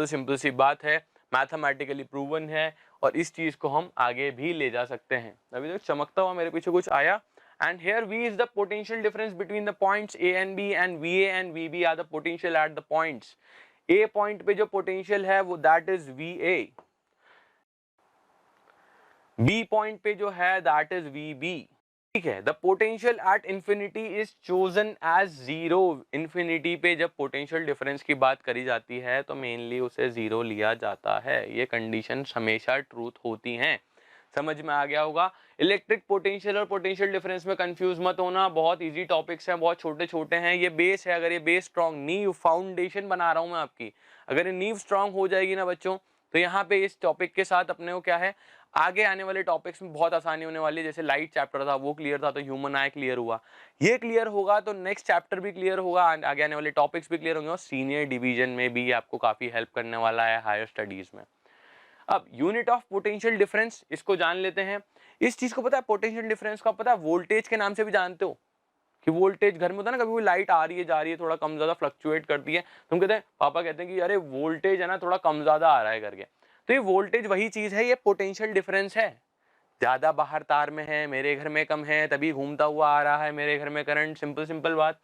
Simple सी बात है, मैथमेटिकली प्रूवन है, और इस चीज को हम आगे भी ले जा सकते हैं। अभी तक चमकता हुआ मेरे पीछे कुछ आया। And here V is the potential difference between the points A and B, and VA and VB are the potential at the points। A point पे जो पोटेंशियल है वो that is VA, B point पे जो है that is VB। ठीक है, the potential at infinity is chosen as zero. Infinity पे जब पोटेंशियल डिफरेंस की बात करी जाती है तो मेनली उसे जीरो लिया जाता है। ये कंडीशन हमेशा ट्रूथ होती हैं, समझ में आ गया होगा। इलेक्ट्रिक पोटेंशियल और पोटेंशियल डिफरेंस में कंफ्यूज मत होना, बहुत इजी टॉपिक्स हैं, बहुत छोटे छोटे हैं। ये बेस है, अगर ये बेस स्ट्रॉन्ग, नींव फाउंडेशन बना रहा हूं मैं आपकी, अगर ये नींव स्ट्रॉन्ग हो जाएगी ना बच्चों, तो यहाँ पे इस टॉपिक के साथ अपने को क्या है, आगे आने वाले टॉपिक्स में बहुत आसानी होने वाली है। जैसे लाइट चैप्टर था वो क्लियर था, तो ह्यूमन आई क्लियर हुआ, ये क्लियर होगा तो नेक्स्ट चैप्टर भी क्लियर होगा, आगे आने वाले टॉपिक्स भी क्लियर होंगे, और सीनियर डिवीजन में भी आपको काफी हेल्प करने वाला है हायर स्टडीज में। अब यूनिट ऑफ पोटेंशियल डिफरेंस, इसको जान लेते हैं। इस चीज को पता है, पोटेंशियल डिफरेंस का पता है, वोल्टेज के नाम से भी जानते हो कि वोल्टेज घर में होता है ना, कभी कोई लाइट आ रही है जा रही है, थोड़ा कम ज्यादा फ्लक्चुएट करती है, तुम कहते हैं, पापा कहते हैं कि अरे वोल्टेज है ना थोड़ा कम ज्यादा आ रहा है करके। तो ये वोल्टेज वही चीज है, ये पोटेंशियल डिफरेंस है। ज्यादा बाहर तार में है, मेरे घर में कम है, तभी घूमता हुआ आ रहा है मेरे घर में करंट। सिंपल बात।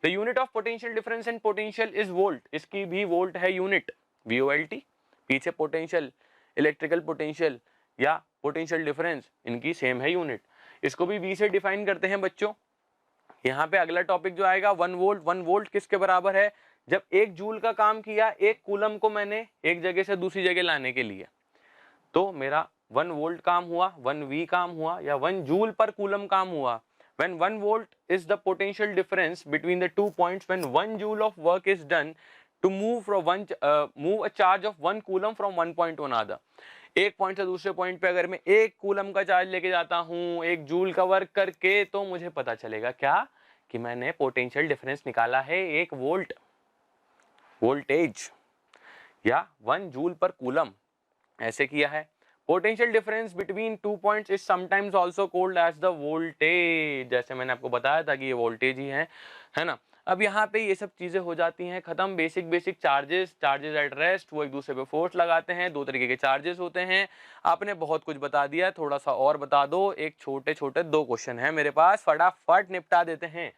The unit of potential difference in potential is volt. इसकी भी वोल्ट है यूनिट, VOLT। पीछे पोटेंशियल, इलेक्ट्रिकल पोटेंशियल या पोटेंशियल डिफरेंस, इनकी सेम है यूनिट। इसको भी V से डिफाइन करते हैं बच्चों। यहाँ पे अगला टॉपिक जो आएगा 1 वोल्ट। 1 वोल्ट किसके बराबर है, जब 1 जूल का काम किया 1 कूलम को मैंने एक जगह से दूसरी जगह लाने के लिए, तो मेरा 1 वोल्ट काम हुआ, 1 V काम हुआ, या 1 जूल पर कूलम काम हुआ। When 1 volt is the potential difference between the 2 points, when 1 joule of work is done to move a charge of 1 coulomb from one point to another। एक पॉइंट से दूसरे पॉइंट पे अगर मैं 1 कूलम का चार्ज लेके जाता हूँ 1 जूल का वर्क करके, तो मुझे पता चलेगा क्या, कि मैंने पोटेंशियल डिफरेंस निकाला है 1 वोल्ट, वोल्टेज, या 1 जूल पर कूलम, ऐसे किया है। Potential difference between 2 points is sometimes also called as the voltage. जैसे मैंने आपको बताया था कि ये वोल्टेज ही है ना। अब यहाँ पे ये सब चीजें हो जाती हैं खत्म। बेसिक चार्जेस एट रेस्ट, वो एक दूसरे पे फोर्स लगाते हैं। दो तरीके के चार्जेस होते हैं। आपने बहुत कुछ बता दिया, थोड़ा सा और बता दो। एक छोटे छोटे 2 क्वेश्चन है मेरे पास, फटाफट निपटा देते हैं।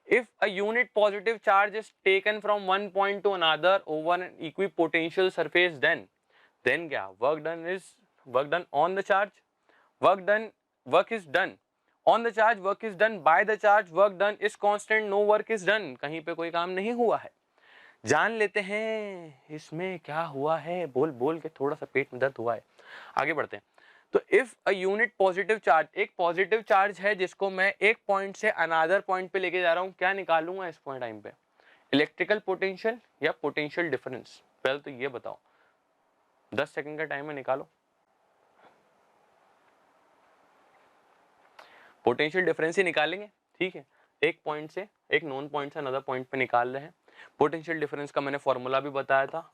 If a unit positive charge is taken from one point to another over an equipotential surface, then क्या work done on the charge, work is done on the charge, work is done by the charge, work done is constant, no work is done, कहीं पे कोई काम नहीं हुआ है। जान लेते हैं इसमें क्या हुआ है, बोल बोल के थोड़ा सा पेट में दर्द हुआ है। आगे बढ़ते हैं। तो if a unit positive charge, एक पॉजिटिव चार्ज है जिसको मैं एक पॉइंट से अनदर पॉइंट पे लेके जा रहा हूं, क्या निकालूंगा इस पॉइंट टाइम पे? इलेक्ट्रिकल पोटेंशियल या पोटेंशियल डिफरेंस? पहले तो ये बताओ, 10 सेकंड का टाइम है, निकालो। पोटेंशियल डिफरेंस ही निकालेंगे, ठीक है। एक पॉइंट से, एक नोन पॉइंट से अनदर पॉइंट पे निकाल रहे हैं। पोटेंशियल डिफरेंस का मैंने फॉर्मूला भी बताया था,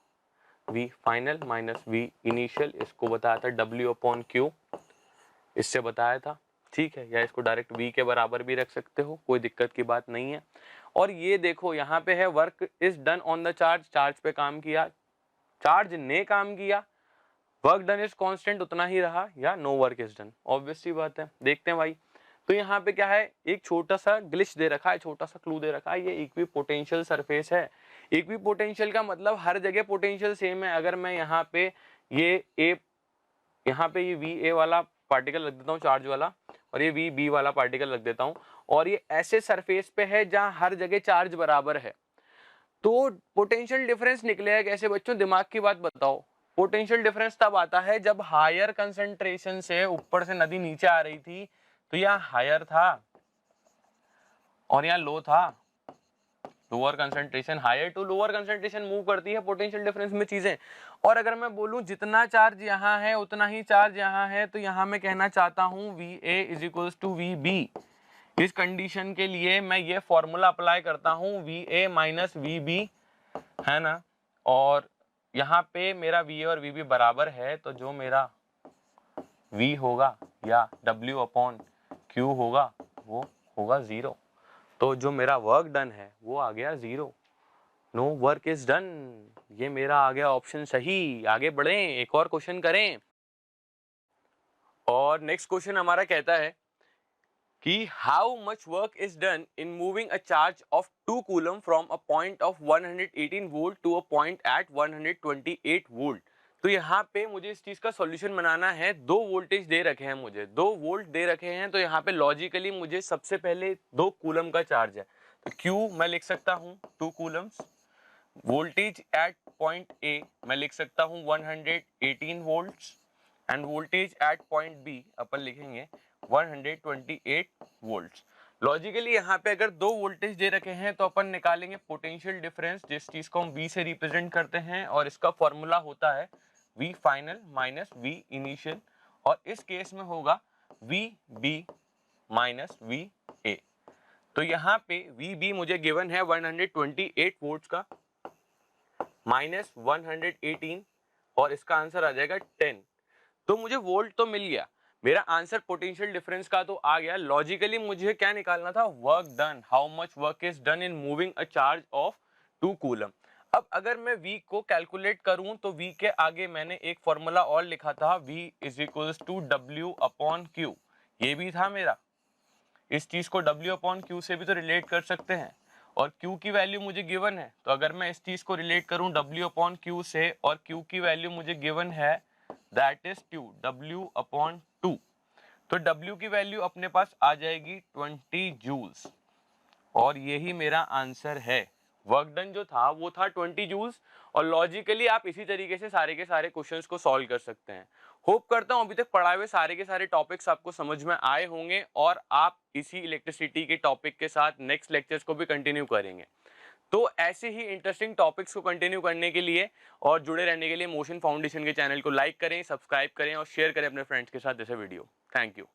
V final minus V initial, इसको बताया था W/Q, इससे बताया था, ठीक है। या इसको डायरेक्ट V के बराबर भी रख सकते हो, कोई दिक्कत की बात नहीं है। और ये देखो यहाँ पे है work is done on the charge, charge पे काम किया, चार्ज ने काम किया, वर्क डन इज कांस्टेंट, उतना ही रहा, या no work is done. Obvious सी बात है। देखते हैं भाई, तो यहाँ पे क्या है, एक छोटा सा ग्लिच दे रखा है, छोटा सा क्लू दे रखा है, ये इक्विपोटेंशियल सरफेस है। इक्विपोटेंशियल का मतलब हर जगह पोटेंशियल सेम है। अगर मैं यहाँ पे ये VA वाला पार्टिकल रख देता हूँ चार्ज वाला, और ये VB वाला पार्टिकल रख देता हूँ, और ये ऐसे सरफेस पे है जहाँ हर जगह चार्ज बराबर है, तो पोटेंशियल डिफरेंस निकलेगा कैसे बच्चों? दिमाग की बात बताओ। पोटेंशियल डिफरेंस तब आता है जब हायर कंसंट्रेशन से, ऊपर से नदी नीचे आ रही थी तो यहाँ हायर था और यहाँ लो था। Lower concentration, higher to lower concentration move करती है पोटेंशियल डिफरेंस में चीजें। और अगर मैं बोलूं जितना चार्ज यहाँ है उतना ही चार्ज यहाँ है, तो यहाँ मैं कहना चाहता हूँ VA is equals to VB। इस कंडीशन के लिए मैं ये फॉर्मूला अप्लाई करता हूँ, VA माइनस VB, है ना। और यहाँ पे मेरा VA और VB बराबर है, तो जो मेरा V होगा या W/Q होगा वो होगा 0। तो जो मेरा वर्क डन है वो आ गया 0, नो वर्क इज डन। ये मेरा आ गया ऑप्शन सही। आगे बढ़ें, एक और क्वेश्चन करें। और नेक्स्ट क्वेश्चन हमारा कहता है कि how much work is done in moving a charge of 2 coulomb from a point of 118 volt to a point at 128 volt. तो यहाँ पे मुझे इस चीज का सॉल्यूशन बनाना है। 2 वोल्टेज दे रखे हैं मुझे, 2 वोल्ट दे रखे हैं, तो यहाँ पे लॉजिकली मुझे सबसे पहले 2 कूलम का चार्ज है, तो Q मैं लिख सकता हूँ 2 Coulomb's. Voltage at point A मैं लिख सकता हूँ 118 volts, end voltage at point B अपन लिखेंगे 128 वोल्ट्स। लॉजिकली यहाँ पे अगर 2 वोल्टेज दे रखे हैं तो अपन निकालेंगे पोटेंशियल डिफरेंस, जिस चीज को हम V से रिप्रेजेंट करते हैं, और इसका फॉर्मूला होता है V final minus V initial, और इस केस में होगा VB माइनस VA। तो यहाँ पे VB मुझे गिवन है 128 वोल्ट्स का माइनस 118, और इसका आंसर आ जाएगा 10। तो मुझे वोल्ट तो मिल गया, मेरा आंसर पोटेंशियल डिफरेंस का तो आ गया। लॉजिकली मुझे क्या निकालना था? Work done, how much work is done in moving a charge of 2 coulomb. अब अगर मैं V को कैलकुलेट करूं तो V के आगे मैंने एक फॉर्मूला और लिखा था, V is equals to W/Q। ये भी था मेरा, इस चीज को W/Q से भी तो रिलेट कर सकते हैं, और Q की वैल्यू मुझे गिवन है, तो अगर मैं इस चीज को रिलेट करूं W/Q से, और Q की वैल्यू मुझे गिवन है दैट इज Q, W/2, तो W की वैल्यू अपने पास आ जाएगी 20 जूल्स, और यही मेरा आंसर है। वर्क डन जो था वो था 20 जूल्स, और लॉजिकली आप इसी तरीके से सारे के सारे क्वेश्चंस को सॉल्व कर सकते हैं। होप करता हूं अभी तक पढ़ाए हुए सारे के सारे टॉपिक्स आपको समझ में आए होंगे, और आप इसी इलेक्ट्रिसिटी के टॉपिक के साथ नेक्स्ट लेक्चर्स को भी कंटिन्यू करेंगे। तो ऐसे ही इंटरेस्टिंग टॉपिक्स को कंटिन्यू करने के लिए और जुड़े रहने के लिए मोशन फाउंडेशन के चैनल को लाइक करें, सब्सक्राइब करें और शेयर करें अपने फ्रेंड्स के साथ जैसे वीडियो। Thank you.